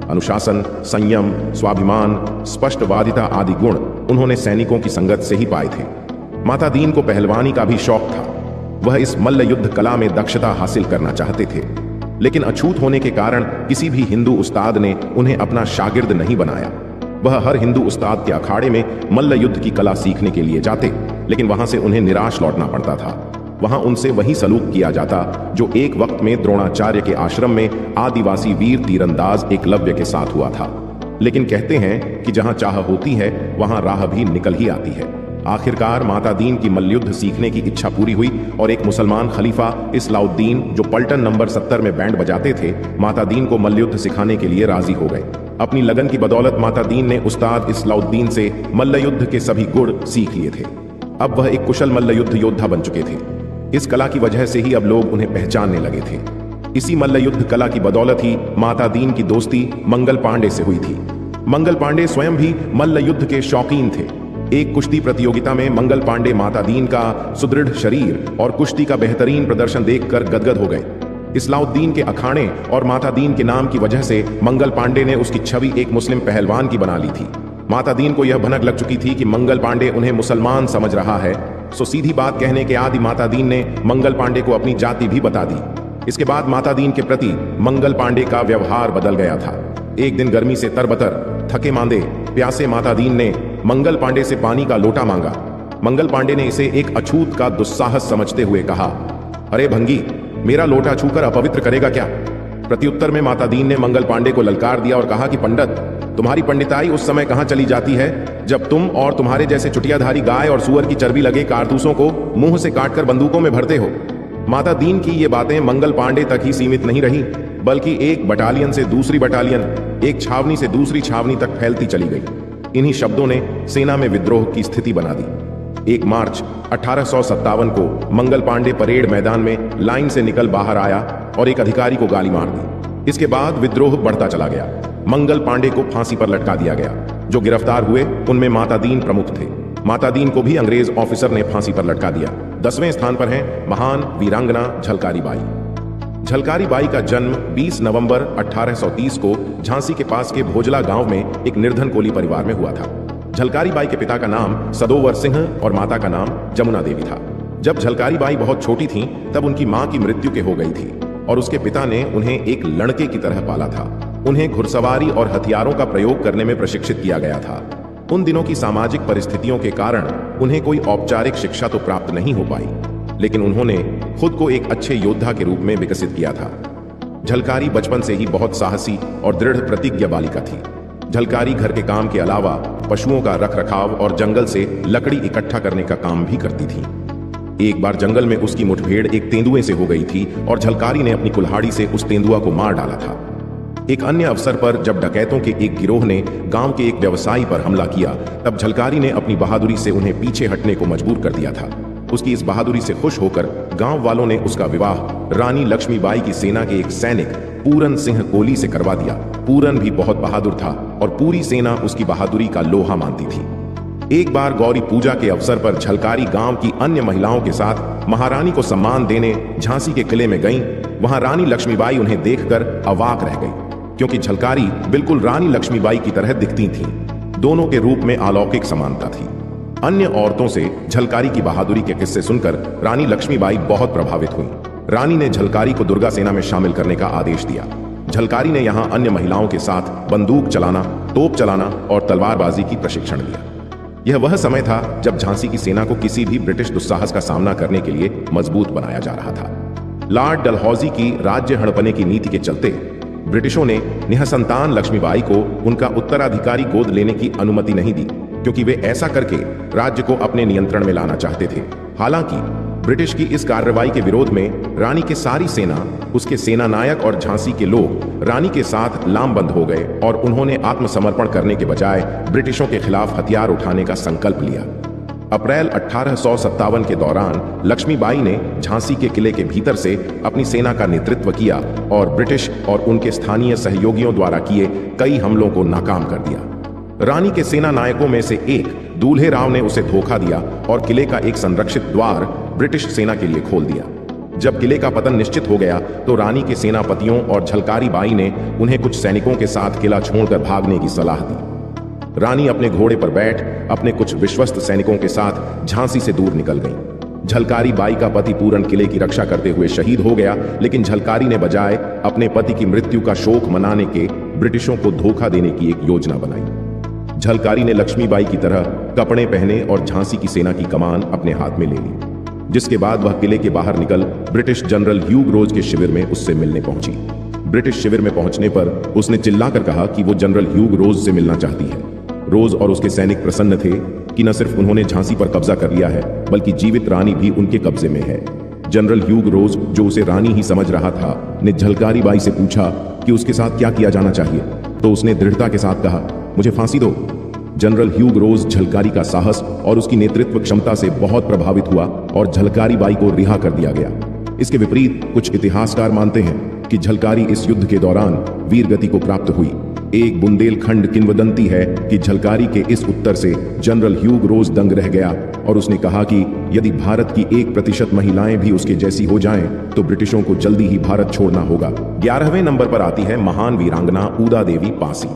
अनुशासन, संयम, स्वाभिमान, स्पष्टवादिता आदि गुण उन्होंने सैनिकों की संगत से ही पाए थे। माता दीन को पहलवानी का भी शौक था। वह इस मल्ल युद्ध कला में दक्षता हासिल करना चाहते थे, लेकिन अछूत होने के कारण किसी भी हिंदू उस्ताद ने उन्हें अपना शागिर्द नहीं बनाया। वह हर हिंदू उस्ताद के अखाड़े में मल्ल युद्ध की कला सीखने के लिए जाते, लेकिन वहां से उन्हें निराश लौटना पड़ता था। वहां उनसे वही सलूक किया जाता जो एक वक्त में द्रोणाचार्य के आश्रम में आदिवासी वीर तीरंदाज एकलव्य के साथ हुआ था। लेकिन कहते हैं कि जहां चाह होती है वहां राह भी निकल ही आती है। आखिरकार माता दीन की मल्लयुद्ध सीखने की इच्छा पूरी हुई और एक मुसलमान खलीफा इस्लाउद्दीन, जो पलटन नंबर 70 में बैंड बजाते थे, माता दीन को मल्लयुद्ध सिखाने के लिए राजी हो गए। अपनी लगन की बदौलत माता दीन ने उस्ताद इस्लाउद्दीन से मल्लयुद्ध के सभी गुण सीख लिए थे। अब वह एक कुशल मल्लयुद्ध योद्धा बन चुके थे। इस कला की वजह से ही अब लोग उन्हें पहचानने लगे थे। इसी मल्लयुद्ध कला की बदौलत ही माता दीन की दोस्ती मंगल पांडे से हुई थी। मंगल पांडे स्वयं भी मल्लयुद्ध के शौकीन थे। एक कुश्ती प्रतियोगिता में मंगल पांडे माता दीन का सुदृढ़ शरीर और कुश्ती का बेहतरीन प्रदर्शन देखकर गदगद हो गए। इस्लाउद्दीन के अखाड़े और माता दीन के नाम की वजह से मंगल पांडे ने उसकी छवि एक मुस्लिम पहलवान की बना ली थी। माता दीन को यह भनक लग चुकी थी कि मंगल पांडे उन्हें मुसलमान समझ रहा है, सो सीधी बात कहने के आदि माता दीन ने मंगल पांडे को अपनी जाति भी बता दी। इसके बाद माता दीन के प्रति मंगल पांडे का व्यवहार बदल गया था। एक दिन गर्मी से तरबतर, थके मांदे, प्यासे माता दीन ने मंगल पांडे से पानी का लोटा मांगा। मंगल पांडे ने इसे एक अछूत का दुस्साहस समझते हुए कहा, अरे भंगी, मेरा लोटा छूकर अपवित्र करेगा क्या? प्रत्युत्तर में माता दीन ने मंगल पांडे को ललकार दिया और कहा कि पंडित, तुम्हारी पंडिताई उस समय कहां चली जाती है जब तुम और तुम्हारे जैसे चुटियाधारी गाय और सुअर की चर्बी लगे कारतूसों को मुंह से काटकर बंदूकों में भरते हो। माता दीन की ये बातें मंगल पांडे तक ही सीमित नहीं रही, बल्कि एक बटालियन से दूसरी बटालियन, एक छावनी से दूसरी छावनी तक फैलती चली गई। इन्हीं शब्दों ने सेना में विद्रोह की स्थिति बना दी। 1 मार्च 1857 को मंगल पांडे परेड मैदान में लाइन से निकल बाहर आया और एक अधिकारी को गाली मार दी। इसके बाद विद्रोह बढ़ता चला गया। मंगल पांडे को फांसी पर लटका दिया गया। जो गिरफ्तार हुए उनमें माता दीन प्रमुख थे। माता दीन को भी अंग्रेज ऑफिसर ने फांसी पर लटका दिया। 10वें स्थान पर है महान वीरांगना झलकारी बाई। झलकारी बाई का जन्म 20 नवंबर 1830 को झांसी के पास के भोजला गांव में एक निर्धन कोली परिवार में हुआ था। झलकारी बाई के पिता का नाम सदोवर सिंह और माता का नाम जमुना देवी था। जब झलकारी बाई बहुत छोटी थीं, तब उनकी मां की मृत्यु के हो गई थी और उसके पिता ने उन्हें एक लड़के की तरह पाला था। उन्हें घुड़सवारी और हथियारों का प्रयोग करने में प्रशिक्षित किया गया था। उन दिनों की सामाजिक परिस्थितियों के कारण उन्हें कोई औपचारिक शिक्षा तो प्राप्त नहीं हो पाई। लेकिन उन्होंने खुद को एक अच्छे योद्धा के रूप में विकसित किया था। झलकारी बचपन से ही बहुत साहसी और दृढ़ प्रतिज्ञा बालिका थी। झलकारी घर के काम के अलावा पशुओं का रखरखाव और जंगल से लकड़ी इकट्ठा करने का काम भी करती थी। एक बार जंगल में उसकी मुठभेड़ एक तेंदुए से हो गई थी और झलकारी ने अपनी कुल्हाड़ी से उस तेंदुआ को मार डाला था। एक अन्य अवसर पर जब डकैतों के एक गिरोह ने गांव के एक व्यवसायी पर हमला किया, तब झलकारी ने अपनी बहादुरी से उन्हें पीछे हटने को मजबूर कर दिया था। उसकी इस बहादुरी से खुश होकर गांव वालों ने उसका विवाह रानी लक्ष्मीबाई की सेना के एक सैनिक पूरन सिंह कोली से करवा दिया। पूरन भी बहुत बहादुर था और पूरी सेना उसकी बहादुरी का लोहा मानती थी। एक बार गौरी पूजा के अवसर पर झलकारी गांव की अन्य महिलाओं के साथ महारानी को सम्मान देने झांसी के किले में गईं। वहां रानी लक्ष्मीबाई उन्हें देखकर अवाक रह गई, क्योंकि झलकारी बिल्कुल रानी लक्ष्मीबाई की तरह दिखती थीं। दोनों के रूप में अलौकिक समानता थी। अन्य औरतों से झलकारी की बहादुरी के किस्से सुनकर रानी लक्ष्मीबाई बहुत प्रभावित हुई। रानी ने झलकारी को दुर्गा सेना में शामिल करने का आदेश दिया। झलकारी ने यहां अन्य महिलाओं के साथ बंदूक चलाना, तोप चलाना और तलवारबाजी की प्रशिक्षण लिया। यह वह समय था जब झांसी की सेना को किसी भी ब्रिटिश दुस्साहस का सामना करने के लिए मजबूत बनाया जा रहा था। लॉर्ड डलहौजी की राज्य हड़पने की नीति के चलते ब्रिटिशों ने निःसंतान लक्ष्मीबाई को उनका उत्तराधिकारी गोद लेने की अनुमति नहीं दी, क्योंकि वे ऐसा करके राज्य को अपने नियंत्रण में लाना चाहते थे। हालांकि ब्रिटिश की इस कार्रवाई के विरोध में रानी की सारी सेना, उसके सेना नायक और झांसी के लोग रानी के साथ लामबंद हो गए और उन्होंने आत्मसमर्पण करने के बजाय ब्रिटिशों के खिलाफ हथियार उठाने का संकल्प लिया। अप्रैल 1857 के दौरान लक्ष्मीबाई ने झांसी के किले के भीतर से अपनी सेना का नेतृत्व किया और ब्रिटिश और उनके स्थानीय सहयोगियों द्वारा किए कई हमलों को नाकाम कर दिया। रानी के सेना नायकों में से एक दूल्हे राव ने उसे धोखा दिया और किले का एक संरक्षित द्वार ब्रिटिश सेना के लिए खोल दिया। जब किले का पतन निश्चित हो गया तो रानी के सेनापतियों और झलकारी बाई ने उन्हें कुछ सैनिकों के साथ किला छोड़कर भागने की सलाह दी। रानी अपने घोड़े पर बैठ अपने कुछ विश्वस्त सैनिकों के साथ झांसी से दूर निकल गई। झलकारी बाई का पति पूरन किले की रक्षा करते हुए शहीद हो गया, लेकिन झलकारी ने बजाय अपने पति की मृत्यु का शोक मनाने के ब्रिटिशों को धोखा देने की एक योजना बनाई। झलकारी ने लक्ष्मीबाई की तरह कपड़े पहने और झांसी की सेना की कमान अपने हाथ में ले ली, जिसके बाद वह किले के बाहर निकल ब्रिटिश जनरल ह्यूग रोज के शिविर में उससे मिलने पहुंची। ब्रिटिश शिविर में पहुंचने पर उसने चिल्लाकर कहा कि वो जनरल ह्यूग रोज से मिलना चाहती है। रोज और उसके सैनिक प्रसन्न थे कि न सिर्फ उन्होंने झांसी पर कब्जा कर लिया है, बल्कि जीवित रानी भी उनके कब्जे में है। जनरल ह्यूग रोज, जो उसे रानी ही समझ रहा था, ने झलकारी बाई से पूछा कि उसके साथ क्या किया जाना चाहिए, तो उसने दृढ़ता के साथ कहा, मुझे फांसी दो। जनरल ह्यूग रोज झलकारी का साहस और उसकी नेतृत्व क्षमता से बहुत प्रभावित हुआ और झलकारी बाई को रिहा कर दिया गया। इसके विपरीत कुछ इतिहासकार मानते हैं कि झलकारी इस युद्ध के दौरान वीर गति को प्राप्त हुई। एक बुंदेलखंड किंवदंती है कि झलकारी के इस उत्तर से जनरल ह्यूग रोज दंग रह गया और उसने कहा कि यदि भारत की 1% महिलाएं भी उसके जैसी हो जाएं, तो ब्रिटिशों को जल्दी ही भारत छोड़ना होगा। 11वें नंबर पर आती है महान वीरांगना ऊदा देवी पासी।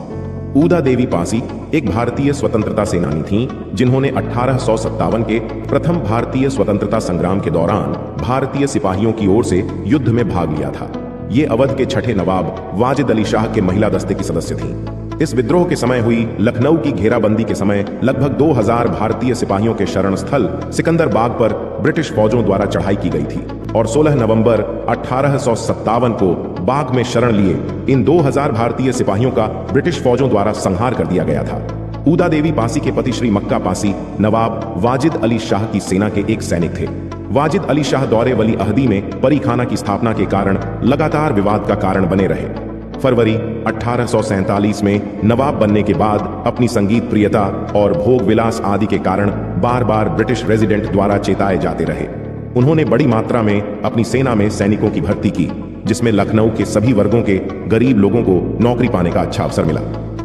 ऊदा देवी पासी एक भारतीय स्वतंत्रता सेनानी थीं, जिन्होंने 1857 के प्रथम भारतीय स्वतंत्रता संग्राम के दौरान भारतीय सिपाहियों की ओर से युद्ध में भाग लिया था। ये अवध के छठे नवाब वाजिद अली शाह के महिला दस्ते की सदस्य थीं। इस विद्रोह के समय हुई लखनऊ की घेराबंदी के समय लगभग 2000 भारतीय सिपाहियों के शरण स्थल सिकंदर बाग पर ब्रिटिश फौजों द्वारा चढ़ाई की गई थी और 16 नवंबर 1857 को बाग में शरण लिए इन 2000 भारतीय सिपाहियों का ब्रिटिश फौजों द्वारा संहार कर दिया गया था। ऊदा देवी पासी के पति श्री मक्का पासी नवाब वाजिद अली शाह की सेना के एक सैनिक थे। वाजिद अली शाह दौरे वली अहदी में परी खाना की स्थापना के कारण लगातार विवाद का कारण बने रहे। फरवरी 1847 में नवाब बनने के बाद अपनी संगीत प्रियता और भोग विलास आदि के कारण बार बार ब्रिटिश रेजिडेंट द्वारा चेताए जाते रहे। उन्होंने बड़ी मात्रा में अपनी सेना में सैनिकों की भर्ती की, जिसमें लखनऊ के सभी वर्गों के गरीब लोगों को नौकरी पाने का अच्छा अवसर मिला।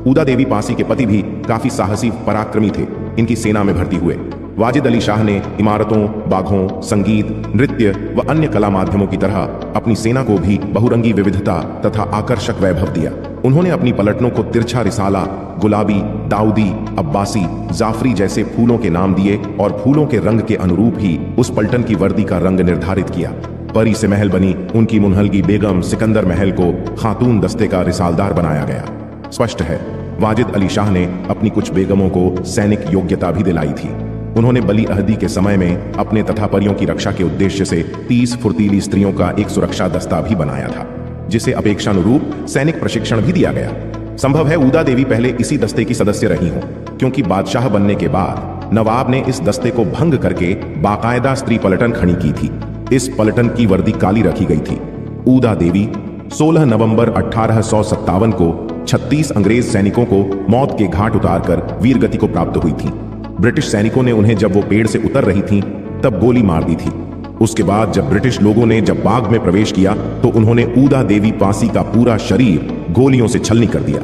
ऊदा देवी पासी के पति भी काफी साहसी पराक्रमी थे। इनकी सेना में भर्ती हुए। वाजिद अली शाह ने इमारतों, बाघों, संगीत, नृत्य व अन्य कला माध्यमों की तरह अपनी सेना को भी बहुरंगी विविधता तथा आकर्षक वैभव दिया। उन्होंने अपनी पलटनों को तिरछा रिसाला, गुलाबी, दाऊदी, अब्बासी, जाफरी जैसे फूलों के नाम दिए और फूलों के रंग के अनुरूप ही उस पलटन की वर्दी का रंग निर्धारित किया। परी से महल बनी उनकी मुनहलगी बेगम सिकंदर महल को खातून दस्ते का रिसालदार बनाया गया। स्पष्ट है, वाजिद अली शाह ने अपनी कुछ बेगमों को सैनिक योग्यता भी दिलाई थी। उन्होंने बली अहदी के समय में अपने तथा परियों की रक्षा के उद्देश्य से 30 फुर्तीली स्त्रियों का एक सुरक्षा दस्ता भी बनाया था, जिसे अपेक्षानुरूप सैनिक प्रशिक्षण भी दिया गया। संभव है ऊदा देवी पहले इसी दस्ते की सदस्य रही हों, क्योंकि बादशाह बनने के बाद नवाब ने इस दस्ते को भंग करके बाकायदा स्त्री पलटन खड़ी की थी। इस पलटन की वर्दी काली रखी गई थी। ऊदा देवी 16 नवंबर 1857 को 36 अंग्रेज सैनिकों को मौत के घाट उतारकर वीरगति को प्राप्त हुई थी। ब्रिटिश सैनिकों ने उन्हें जब वो पेड़ से उतर रही थीं, तब गोली मार दी थी। उसके बाद जब ब्रिटिश लोगों ने जब बाग में प्रवेश किया तो उन्होंने ऊदा देवी पासी का पूरा शरीर गोलियों से छलनी कर दिया।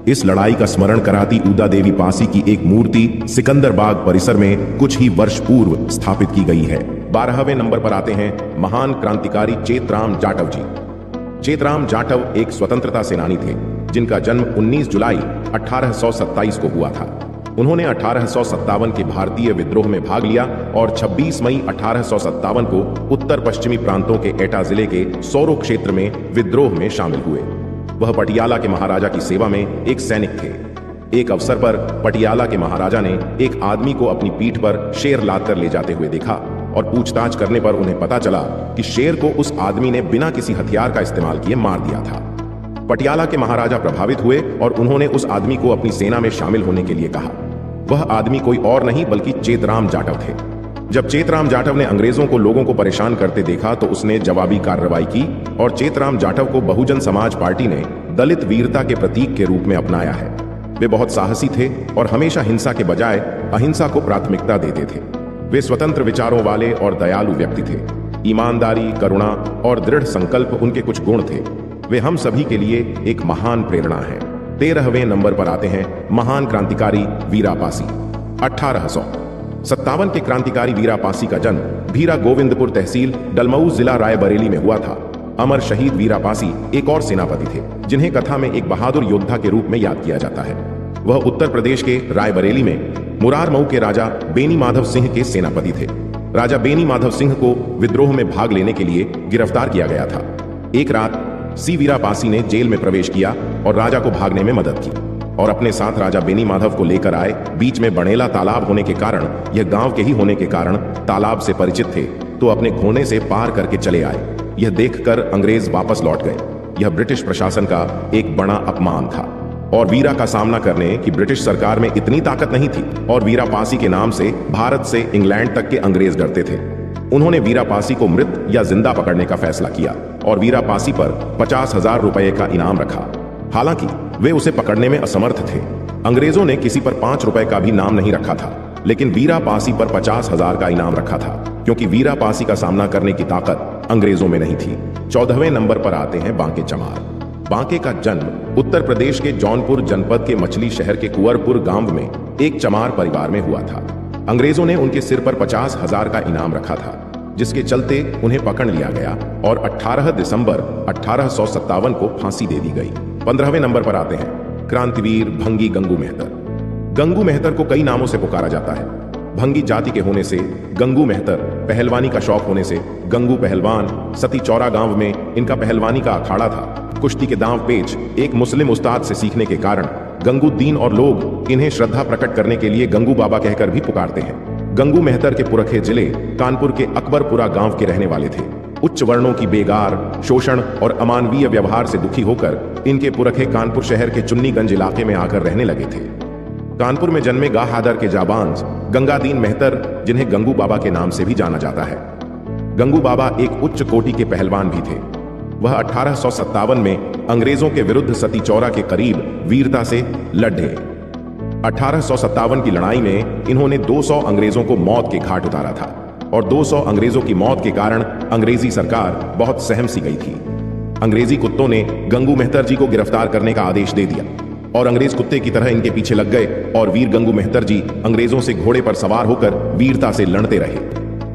इस लड़ाई का स्मरण कराती ऊदा देवी पासी की एक मूर्ति सिकंदर बाग परिसर में कुछ ही वर्ष पूर्व स्थापित की गई है। 12वें नंबर पर आते हैं महान क्रांतिकारी चेतराम जाटव जी। चेतराम जाटव एक स्वतंत्रता सेनानी थे, जिनका जन्म 19 जुलाई 1827 को हुआ था। उन्होंने 1857 के भारतीय विद्रोह में भाग लिया और 26 मई 1857 को उत्तर पश्चिमी प्रांतों के एटा जिले के सौरो क्षेत्र में विद्रोह में शामिल हुए। वह पटियाला के महाराजा की सेवा में एक सैनिक थे। एक अवसर पर पटियाला के महाराजा ने एक आदमी को अपनी पीठ पर शेर लाद कर ले जाते हुए देखा और पूछताछ करने पर उन्हें पता चला कि शेर को उस आदमी ने बिना किसी हथियार का इस्तेमाल किए मार दिया था। पटियाला के महाराजा प्रभावित हुए और उन्होंने उस आदमी को अपनी सेना में शामिल होने के लिए कहा। वह आदमी कोई और नहीं बल्कि चेतराम जाटव थे। जब चेतराम जाटव ने अंग्रेजों को लोगों को परेशान करते देखा तो उसने जवाबी कार्रवाई की और चेतराम जाटव को बहुजन समाज पार्टी ने दलित वीरता के प्रतीक के रूप में अपनाया है। वे बहुत साहसी थे और हमेशा हिंसा के बजाय अहिंसा को प्राथमिकता देते थे। वे स्वतंत्र विचारों वाले और दयालु व्यक्ति थे। ईमानदारी, करुणा और दृढ़ संकल्प उनके कुछ गुण थे। वे हम सभी के लिए एक महान प्रेरणा है। 13वें नंबर पर आते हैं महान क्रांतिकारी वीरा पासी। 1857 के क्रांतिकारी वीरा पासी का जन्म भीरा गोविंदपुर तहसील डलमऊ जिला रायबरेली में हुआ था। अमर शहीद वीरा पासी एक और सेनापति थे, जिन्हें कथा में एक बहादुर योद्धा के रूप में याद किया जाता है। वह उत्तर प्रदेश के रायबरेली में मुरार मऊ के राजा बेनी माधव सिंह के सेनापति थे। राजा बेनी माधव सिंह को विद्रोह में भाग लेने के लिए गिरफ्तार किया गया था। एक रात सी वीरा पासी ने जेल में प्रवेश किया और राजा को भागने में मदद की और अपने साथ राजा बेनी माधव को लेकर आए। बीच में बनेला तालाब होने के कारण, यह गांव के ही होने के कारण तालाब से परिचित थे, तो अपने घोड़े से पार करके चले आए। यह देखकर अंग्रेज वापस लौट गए। यह ब्रिटिश प्रशासन का एक बड़ा अपमान था और वीरा का सामना करने की ब्रिटिश सरकार में इतनी ताकत नहीं थी और वीरा पासी के नाम से भारत से इंग्लैंड तक के अंग्रेज डरते थे। उन्होंने वीरा पासी को मृत या जिंदा पकड़ने का फैसला किया और वीरा पासी पर 50,000 रुपए का इनाम रखा। हालांकि वे उसे पकड़ने में असमर्थ थे। अंग्रेजों ने किसी पर 5 रुपए का भी नाम नहीं रखा था, लेकिन वीरा पासी पर 50,000 का इनाम रखा था, क्योंकि वीरा पासी का सामना करने की ताकत अंग्रेजों में नहीं थी। 14वें नंबर पर आते हैं बांके चमार। बांके का जन्म उत्तर प्रदेश के जौनपुर जनपद के मछली शहर के कुंवरपुर गांव में एक चमार परिवार में हुआ था। अंग्रेजों ने उनके सिर पर 50,000 का इनाम रखा था, जिसके चलते उन्हें पकड़ लिया गया और 18 दिसंबर 1857 को फांसी दे दी गई। 15वें नंबर पर आते हैं क्रांतिवीर भंगी गंगू मेहतर। गंगू मेहतर को कई नामों से पुकारा जाता है। भंगी जाति के होने से गंगू मेहतर, पहलवानी का शौक होने से गंगू पहलवान, सती चौरा गांव में इनका पहलवानी का अखाड़ा था। कुश्ती के दांव पेच एक मुस्लिम उस्ताद से सीखने के कारण गंगू दीन और लोग इन्हें श्रद्धा प्रकट करने के लिए गंगू बाबा कहकर भी पुकारते हैं। गंगू मेहतर के पुरखे जिले कानपुर के अकबरपुरा गांव के रहने वाले थे। उच्च वर्णों की बेगार, शोषण और अमानवीय व्यवहार से दुखी होकर इनके पुरखे कानपुर शहर के चुन्नीगंज इलाके में आकर रहने लगे थे। कानपुर में जन्मे गाहादर के जाबांज गंगादीन मेहतर, जिन्हें गंगू बाबा के नाम से भी जाना जाता है। गंगू बाबा एक उच्च कोटि के पहलवान भी थे। वह 1857 में अंग्रेजों के विरुद्ध सती चौरा के करीब वीरता से लड़े। 1857 की लड़ाई में इन्होंने 200 अंग्रेजों को मौत के घाट उतारा था और 200 अंग्रेजों की मौत के कारण अंग्रेजी सरकार बहुत सहम सी गई थी। अंग्रेजी कुत्तों ने गंगू मेहतर जी को गिरफ्तार करने का आदेश दे दिया और अंग्रेज कुत्ते की तरह इनके पीछे लग गए और वीर गंगू मेहतर जी अंग्रेजों से घोड़े पर सवार होकर वीरता से लड़ते रहे।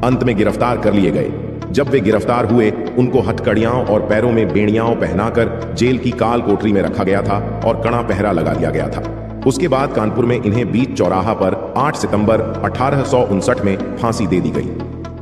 अंत में गिरफ्तार कर लिए गए। जब वे गिरफ्तार हुए, उनको हथकड़ियां और पैरों में बेड़ियां पहनाकर जेल की काल कोठरी में रखा गया था और कड़ा पहरा लगा दिया गया था। उसके बाद कानपुर में इन्हें बीच चौराहा पर 8 सितंबर 1859 में फांसी दे दी गई।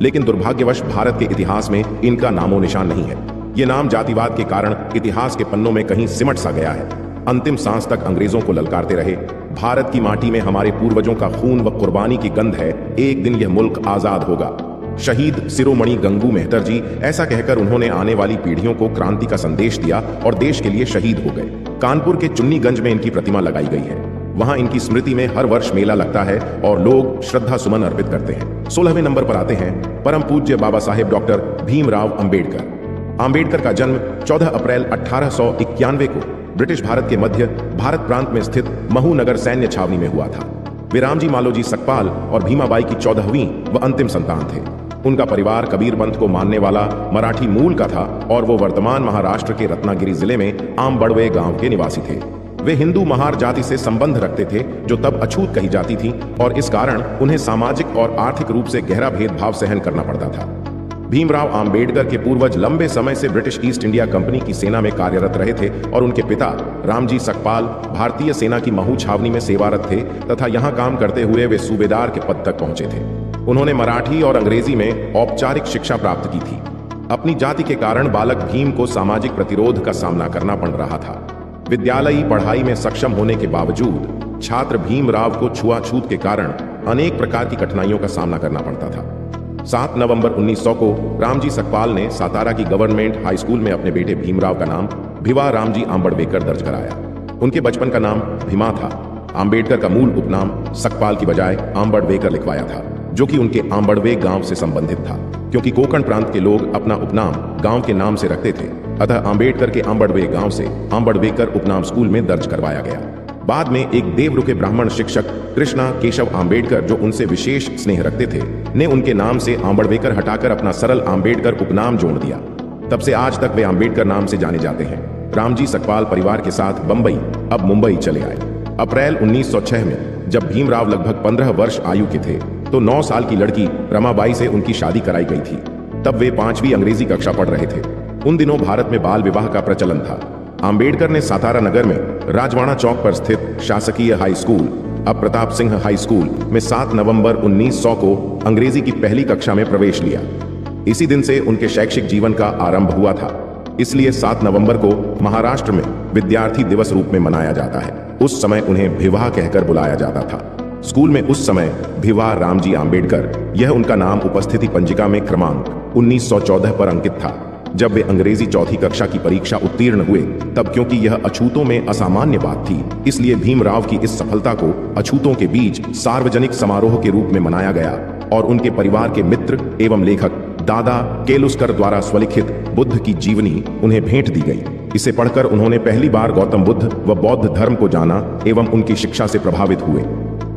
लेकिन दुर्भाग्यवश भारत के इतिहास में इनका नामो निशान नहीं है। ये नाम जातिवाद के कारण इतिहास के पन्नों में कहीं सिमट सा गया है। अंतिम सांस तक अंग्रेजों को ललकारते रहे, भारत की माटी में हमारे पूर्वजों का खून व कुर्बानी की गंध है, एक दिन यह मुल्क आजाद होगा। शहीद शिरोमणि गंगू मेहतर जी, ऐसा कहकर उन्होंने आने वाली पीढ़ियों को क्रांति का संदेश दिया और देश के लिए शहीद हो गए। कानपुर के चुन्नीगंज में इनकी प्रतिमा लगाई गई है। वहां इनकी स्मृति में हर वर्ष मेला लगता है और लोग श्रद्धा सुमन अर्पित करते हैं। 16वें नंबर पर आते हैं परम पूज्य बाबा साहेब डॉक्टर भीमराव अंबेडकर। अंबेडकर का जन्म 14 अप्रैल 1891 को ब्रिटिश भारत के मध्य भारत प्रांत में स्थित महू नगर सैन्य छावनी में हुआ था। वे रामजी मालोजी सकपाल और भीमाबाई की 14वीं व अंतिम संतान थे। उनका परिवार कबीर पंथ को मानने वाला मराठी मूल का था और वो वर्तमान महाराष्ट्र के रत्नागिरी जिले में आमबड़वे गांव के निवासी थे। वे हिंदू महार जाति से संबंध रखते थे, जो तब अछूत कही जाती थी, और इस कारण उन्हें सामाजिक और आर्थिक रूप से गहरा भेदभाव सहन करना पड़ता था। भीमराव अंबेडकर के पूर्वज लंबे समय से ब्रिटिश ईस्ट इंडिया कंपनी की सेना में कार्यरत रहे थे और उनके पिता रामजी सकपाल भारतीय सेना की महू छावनी में सेवारत थे तथा यहां काम करते हुए वे सूबेदार के पद तक पहुंचे थे। उन्होंने मराठी और अंग्रेजी में औपचारिक शिक्षा प्राप्त की थी। अपनी जाति के कारण बालक भीम को सामाजिक प्रतिरोध का सामना करना पड़ रहा था। विद्यालयी पढ़ाई में सक्षम होने के बावजूद छात्र भीमराव को छुआछूत के कारण अनेक प्रकार की कठिनाइयों का सामना करना पड़ता था। 7 नवंबर 1900 को रामजी सकपाल ने सातारा की गवर्नमेंट हाई स्कूल में अपने बेटे भीमराव का नाम भिवा रामजी आंबड़वेकर दर्ज कराया। उनके बचपन का नाम भीमा था। अंबेडकर का मूल उपनाम सकपाल की बजाय आंबड़वेकर लिखवाया था, जो कि उनके आंबड़वे गांव से संबंधित था, क्योंकि कोंकण प्रांत के लोग अपना उपनाम गांव के नाम से रखते थे। अतः अंबेडकर के आंबड़वे गांव से आंबड़वेकर उपनाम स्कूल में दर्ज करवाया गया। बाद में एक देवरुखे ब्राह्मण शिक्षक कृष्णा केशव आंबेडकर, जो उनसे विशेष स्नेह रखते थे, ने उनके नाम से आंबड़वेकर हटाकर अपना सरल आंबेडकर उपनाम जोड़ दिया। तब से आज तक वे आंबेडकर नाम से जाने जाते हैं। रामजी सकपाल परिवार के साथ बंबई, अब मुंबई चले आए। अप्रैल 1906 में जब भीमराव लगभग 15 वर्ष आयु के थे तो 9 साल की लड़की रमाबाई से उनकी शादी कराई गई थी। तब वे 5वीं अंग्रेजी कक्षा पढ़ रहे थे। उन दिनों भारत में बाल विवाह का प्रचलन था। अंबेडकर ने सातारा नगर में राजवाड़ा चौक पर स्थित शासकीय हाई स्कूल, अब प्रताप सिंह हाई स्कूल में 7 नवंबर 1900 को अंग्रेजी की पहली कक्षा में प्रवेश लिया। इसी दिन से उनके शैक्षिक जीवन का आरंभ हुआ था। इसलिए 7 नवंबर को महाराष्ट्र में विद्यार्थी दिवस रूप में मनाया जाता है। उस समय उन्हें भिवा कहकर बुलाया जाता था। स्कूल में उस समय भिवा रामजी आंबेडकर, यह उनका नाम उपस्थिति पंजिका में क्रमांक 1914 पर अंकित था। जब वे अंग्रेजी 4वीं कक्षा की परीक्षा उत्तीर्ण हुए, तब क्योंकि यह अछूतों में असामान्य बात थी, इसलिए भीमराव की इस सफलता को अछूतों के बीच सार्वजनिक समारोह के रूप में मनाया गया और उनके परिवार के मित्र एवं लेखक दादा केलुस्कर द्वारा स्वलिखित बुद्ध की जीवनी उन्हें भेंट दी गई। इसे पढ़कर उन्होंने पहली बार गौतम बुद्ध व बौद्ध धर्म को जाना एवं उनकी शिक्षा से प्रभावित हुए।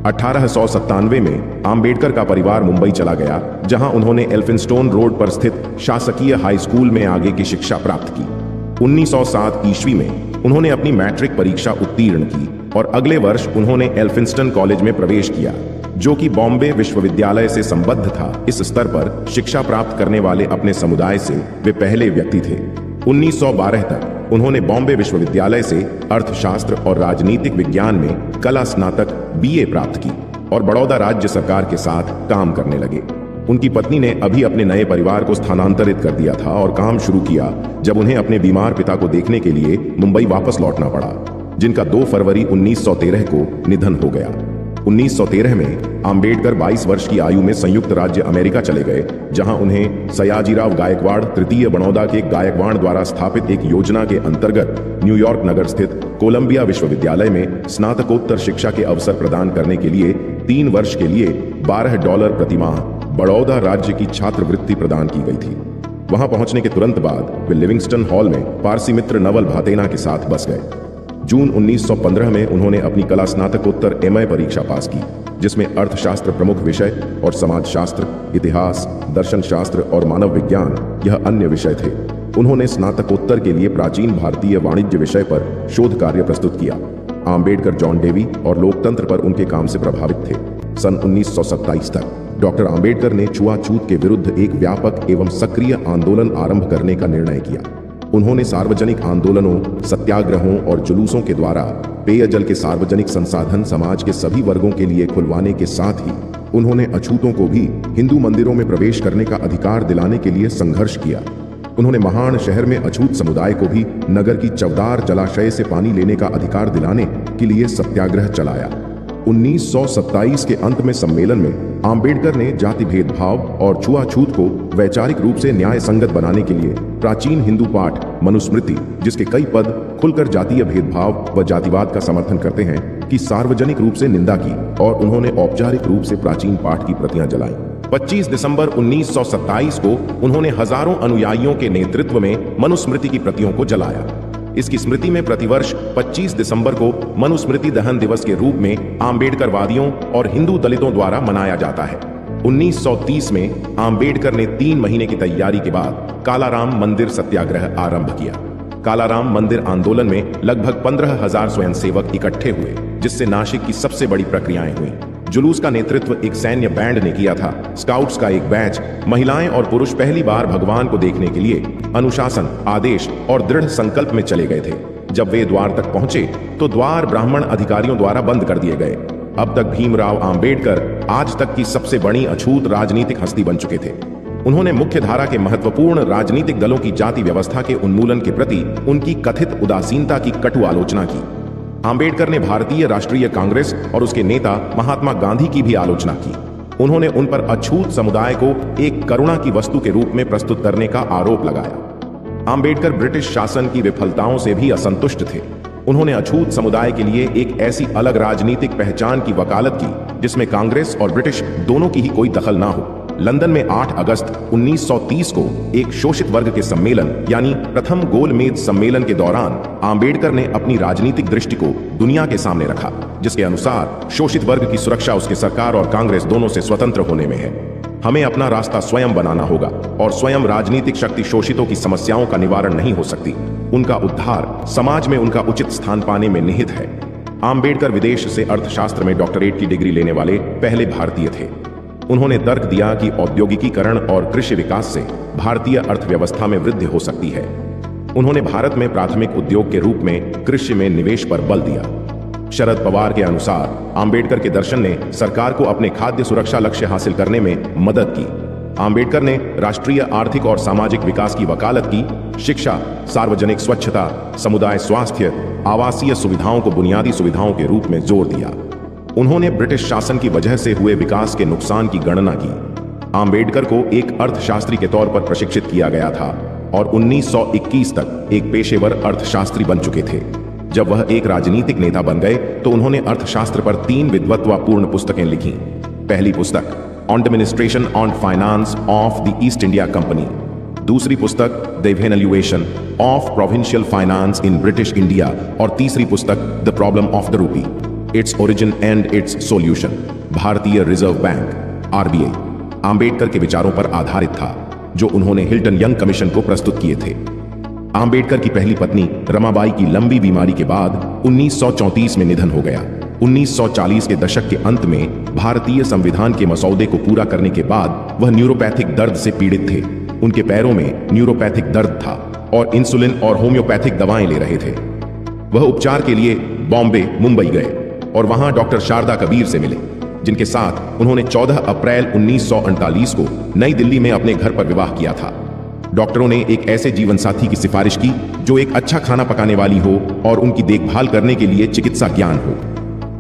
1897 में आंबेडकर का परिवार मुंबई चला गया, जहां उन्होंने एल्फिंस्टोन रोड पर स्थित शासकीय हाई स्कूल में आगे की शिक्षा प्राप्त की। 1907 ईस्वी में उन्होंने अपनी मैट्रिक परीक्षा उत्तीर्ण की और अगले वर्ष उन्होंने एल्फिंस्टन कॉलेज में प्रवेश किया, जो कि बॉम्बे विश्वविद्यालय से संबद्ध था। इस स्तर पर शिक्षा प्राप्त करने वाले अपने समुदाय से वे पहले व्यक्ति थे। 1912 तक उन्होंने बॉम्बे विश्वविद्यालय से अर्थशास्त्र और राजनीतिक विज्ञान में कला स्नातक BA प्राप्त की और बड़ौदा राज्य सरकार के साथ काम करने लगे। उनकी पत्नी ने अभी अपने नए परिवार को स्थानांतरित कर दिया था और काम शुरू किया जब उन्हें अपने बीमार पिता को देखने के लिए मुंबई वापस लौटना पड़ा, जिनका 2 फरवरी 1913 को निधन हो गया। 1913 में अंबेडकर 22 वर्ष की आयु में संयुक्त राज्य अमेरिका चले गए, जहां उन्हें सयाजीराव गायकवाड़ तृतीय बड़ौदा के गायकवाड़ द्वारा स्थापित एक योजना के अंतर्गत न्यूयॉर्क नगर स्थित कोलंबिया विश्वविद्यालय में स्नातकोत्तर शिक्षा के अवसर प्रदान करने के लिए 3 वर्ष के लिए $12 प्रतिमाह बड़ौदा राज्य की छात्रवृत्ति प्रदान की गई थी। वहां पहुंचने के तुरंत बाद वे लिविंगस्टन हॉल में पारसी मित्र नवल भातेना के साथ बस गए। जून 1915 में उन्होंने अपनी कला स्नातकोत्तर MA परीक्षा पास की, जिसमें अर्थशास्त्र प्रमुख विषय और समाजशास्त्र, इतिहास, दर्शन शास्त्र और मानव विज्ञान यह अन्य विषय थे। उन्होंने स्नातकोत्तर के लिए प्राचीन भारतीय वाणिज्य विषय पर शोध कार्य प्रस्तुत किया। आंबेडकर जॉन डेवी और लोकतंत्र पर उनके काम से प्रभावित थे। सन 1927 तक डॉक्टर आंबेडकर ने छुआछूत के विरुद्ध एक व्यापक एवं सक्रिय आंदोलन आरंभ करने का निर्णय किया। उन्होंने सार्वजनिक आंदोलनों, सत्याग्रहों और जुलूसों के द्वारा पेयजल के सार्वजनिक संसाधन समाज के सभी वर्गों के लिए खुलवाने के साथ ही उन्होंने अछूतों को भी हिंदू मंदिरों में प्रवेश करने का अधिकार दिलाने के लिए संघर्ष किया। उन्होंने महान शहर में अछूत समुदाय को भी नगर की चवदार जलाशय से पानी लेने का अधिकार दिलाने के लिए सत्याग्रह चलाया। 1927 के अंत में सम्मेलन में आम्बेडकर ने जाति भेदभाव और छुआछूत को वैचारिक रूप से न्याय संगत बनाने के लिए प्राचीन हिंदू पाठ मनुस्मृति, जिसके कई पद खुलकर जातीय भेदभाव व जातिवाद का समर्थन करते हैं, की सार्वजनिक रूप से निंदा की और उन्होंने औपचारिक रूप से प्राचीन पाठ की प्रतियां जलाई। 25 दिसंबर 1927 को उन्होंने हजारों अनुयायियों के नेतृत्व में मनुस्मृति की प्रतियों को जलाया। इसकी स्मृति में प्रतिवर्ष 25 दिसंबर को मनुस्मृति दहन दिवस के रूप में आम्बेडकरवादियों और हिंदू दलितों द्वारा मनाया जाता है। 1930 में आम्बेडकर ने 3 महीने की तैयारी के बाद कालाराम मंदिर सत्याग्रह आरंभ किया। कालाराम मंदिर आंदोलन में लगभग 15,000 स्वयंसेवक इकट्ठे हुए, जिससे नासिक की सबसे बड़ी प्रक्रियाएं हुई। जुलूस का नेतृत्व एक सैन्य बैंड ने किया था। स्काउट्स का एक बैच, महिलाएं और पुरुष पहली बार भगवान को देखने के लिए अनुशासन, आदेश और दृढ़ संकल्प में चले गए थे। जब वे द्वार तक पहुंचे तो द्वार ब्राह्मण अधिकारियों द्वारा बंद कर दिए गए। अब तक भीमराव आम्बेडकर आज तक की सबसे बड़ी अछूत राजनीतिक हस्ती बन चुके थे। उन्होंने मुख्य धारा के महत्वपूर्ण राजनीतिक दलों की जाति व्यवस्था के उन्मूलन के प्रति उनकी कथित उदासीनता की कटु आलोचना की। आम्बेडकर ने भारतीय राष्ट्रीय कांग्रेस और उसके नेता महात्मा गांधी की भी आलोचना की। उन्होंने उन पर अछूत समुदाय को एक करुणा की वस्तु के रूप में प्रस्तुत करने का आरोप लगाया। आम्बेडकर ब्रिटिश शासन की विफलताओं से भी असंतुष्ट थे। उन्होंने अछूत समुदाय के लिए एक ऐसी अलग राजनीतिक पहचान की वकालत की जिसमें कांग्रेस और ब्रिटिश दोनों की ही कोई दखल ना हो। लंदन में 8 अगस्त 1930 को एक शोषित वर्ग के सम्मेलन यानी प्रथम गोलमेज सम्मेलन के दौरान आम्बेडकर ने अपनी राजनीतिक दृष्टि को दुनिया के सामने रखा, जिसके अनुसार शोषित वर्ग की सुरक्षा उसके सरकार और कांग्रेस दोनों से स्वतंत्र होने में है। हमें अपना रास्ता स्वयं बनाना होगा और स्वयं राजनीतिक शक्ति शोषितों की समस्याओं का निवारण नहीं हो सकती। उनका उद्धार समाज में उनका उचित स्थान पाने में निहित है। आम्बेडकर विदेश से अर्थशास्त्र में डॉक्टरेट की डिग्री लेने वाले पहले भारतीय थे। उन्होंने तर्क दिया कि औद्योगिकीकरण और कृषि विकास से भारतीय अर्थव्यवस्था में वृद्धि हो सकती है। उन्होंने भारत में प्राथमिक उद्योग के रूप में कृषि में निवेश पर बल दिया। शरद पवार के अनुसार आम्बेडकर के दर्शन ने सरकार को अपने खाद्य सुरक्षा लक्ष्य हासिल करने में मदद की। आम्बेडकर ने राष्ट्रीय आर्थिक और सामाजिक विकास की वकालत की। शिक्षा, सार्वजनिक स्वच्छता, समुदाय स्वास्थ्य, आवासीय सुविधाओं को बुनियादी सुविधाओं के रूप में जोर दिया। उन्होंने ब्रिटिश शासन की वजह से हुए विकास के नुकसान की गणना की। आम्बेडकर को एक अर्थशास्त्री के तौर पर प्रशिक्षित किया गया था और 1921 तक एक पेशेवर अर्थशास्त्री बन चुके थे। जब वह एक राजनीतिक नेता बन गए तो उन्होंने अर्थशास्त्र पर 3 विद्वत्तापूर्ण पुस्तकें लिखी। पहली पुस्तक administration on finance of the east India company, दूसरी पुस्तक the evaluation of provincial finance in British India और तीसरी पुस्तक the problem of the rupee, its origin and it's solution, भारतीय रिजर्व बैंक RBI आम्बेडकर के विचारों पर आधारित था, जो उन्होंने हिल्टन यंग कमीशन को प्रस्तुत किए थे। आम्बेडकर की पहली पत्नी रमाबाई की लंबी बीमारी के बाद 1934 में निधन हो गया। 1940 के दशक के अंत में भारतीय संविधान के मसौदे को पूरा करने के बाद वह न्यूरोपैथिक दर्द से पीड़ित थे। उनके पैरों में न्यूरोपैथिक दर्द था और इंसुलिन और होम्योपैथिक दवाएं ले रहे थे। वह उपचार के लिए बॉम्बे, मुंबई गए और वहां डॉक्टर शारदा कबीर से मिले, जिनके साथ उन्होंने 14 अप्रैल 1948 को नई दिल्ली में अपने घर पर विवाह किया था। डॉक्टरों ने एक ऐसे जीवन साथी की सिफारिश की जो एक अच्छा खाना पकाने वाली हो और उनकी देखभाल करने के लिए चिकित्सा ज्ञान हो।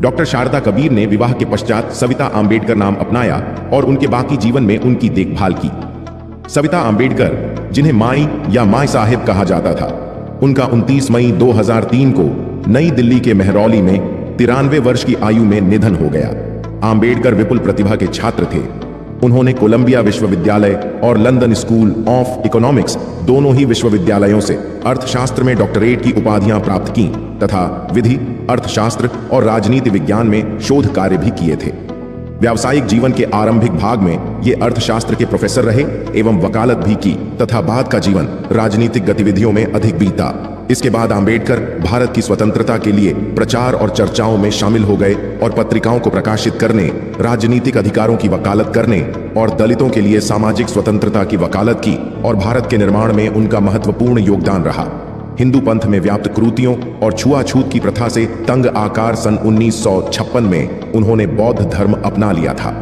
डॉक्टर शारदा कबीर ने विवाह के पश्चात सविता आम्बेडकर नाम अपनाया और उनके बाकी जीवन में उनकी देखभाल की। सविता आम्बेडकर, जिन्हें माई या माई साहिब कहा जाता था, उनका 29 मई 2003 को नई दिल्ली के मेहरौली में 93 वर्ष की आयु में निधन हो गया। आम्बेडकर विपुल प्रतिभा के छात्र थे। उन्होंने कोलंबिया विश्वविद्यालय और लंदन स्कूल ऑफ इकोनॉमिक्स दोनों ही विश्वविद्यालयों से अर्थशास्त्र में डॉक्टरेट की उपाधियां प्राप्त की तथा विधि, अर्थशास्त्र और राजनीति विज्ञान में शोध कार्य भी किए थे। व्यावसायिक जीवन के आरंभिक भाग में ये अर्थशास्त्र के प्रोफेसर रहे एवं वकालत भी की तथा बाद का जीवन राजनीतिक गतिविधियों में अधिक बीता। इसके बाद आम्बेडकर भारत की स्वतंत्रता के लिए प्रचार और चर्चाओं में शामिल हो गए और पत्रिकाओं को प्रकाशित करने, राजनीतिक अधिकारों की वकालत करने और दलितों के लिए सामाजिक स्वतंत्रता की वकालत की और भारत के निर्माण में उनका महत्वपूर्ण योगदान रहा। हिंदू पंथ में व्याप्त क्रूतियों और छुआछूत की प्रथा से तंग आकार सन 1956 में उन्होंने बौद्ध धर्म अपना लिया था।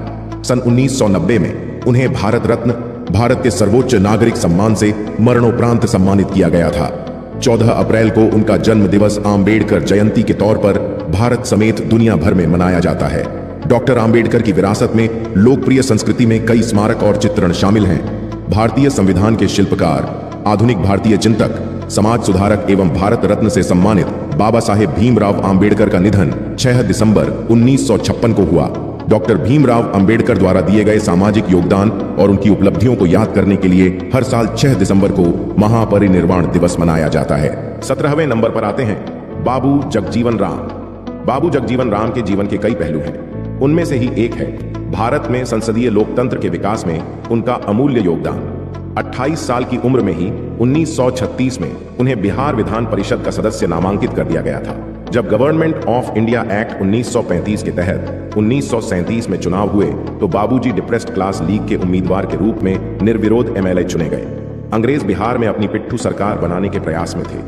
सन 1990 में उन्हें भारत रत्न, भारत के सर्वोच्च नागरिक सम्मान से मरणोपरांत सम्मानित किया गया था। 14 अप्रैल को उनका जन्म दिवस आम्बेडकर जयंती के तौर पर भारत समेत दुनिया भर में मनाया जाता है। डॉक्टर आंबेडकर की विरासत में लोकप्रिय संस्कृति में कई स्मारक और चित्रण शामिल हैं। भारतीय संविधान के शिल्पकार, आधुनिक भारतीय चिंतक, समाज सुधारक एवं भारत रत्न से सम्मानित बाबा साहेब भीमराव आंबेडकर का निधन 6 दिसंबर 1956 को हुआ। डॉक्टर भीमराव अंबेडकर द्वारा दिए गए सामाजिक योगदान और उनकी उपलब्धियों को याद करने के लिए हर साल 6 दिसंबर को महापरिनिर्वाण दिवस मनाया जाता है। 17वें नंबर पर आते हैं बाबू जगजीवन राम। बाबू जगजीवन राम के जीवन के कई पहलू हैं। उनमें से ही एक है भारत में संसदीय लोकतंत्र के विकास में उनका अमूल्य योगदान। 28 साल की उम्र में ही 1936 में उन्हें बिहार विधान परिषद का सदस्य नामांकित कर दिया गया था। जब गवर्नमेंट ऑफ इंडिया एक्ट 1935 के तहत 1937 में चुनाव हुए तो बाबूजी डिप्रेस्ड क्लास लीग के उम्मीदवार के रूप में निर्विरोध एमएलए चुने गए। अंग्रेज बिहार में अपनी पिट्ठू सरकार बनाने के प्रयास में थे।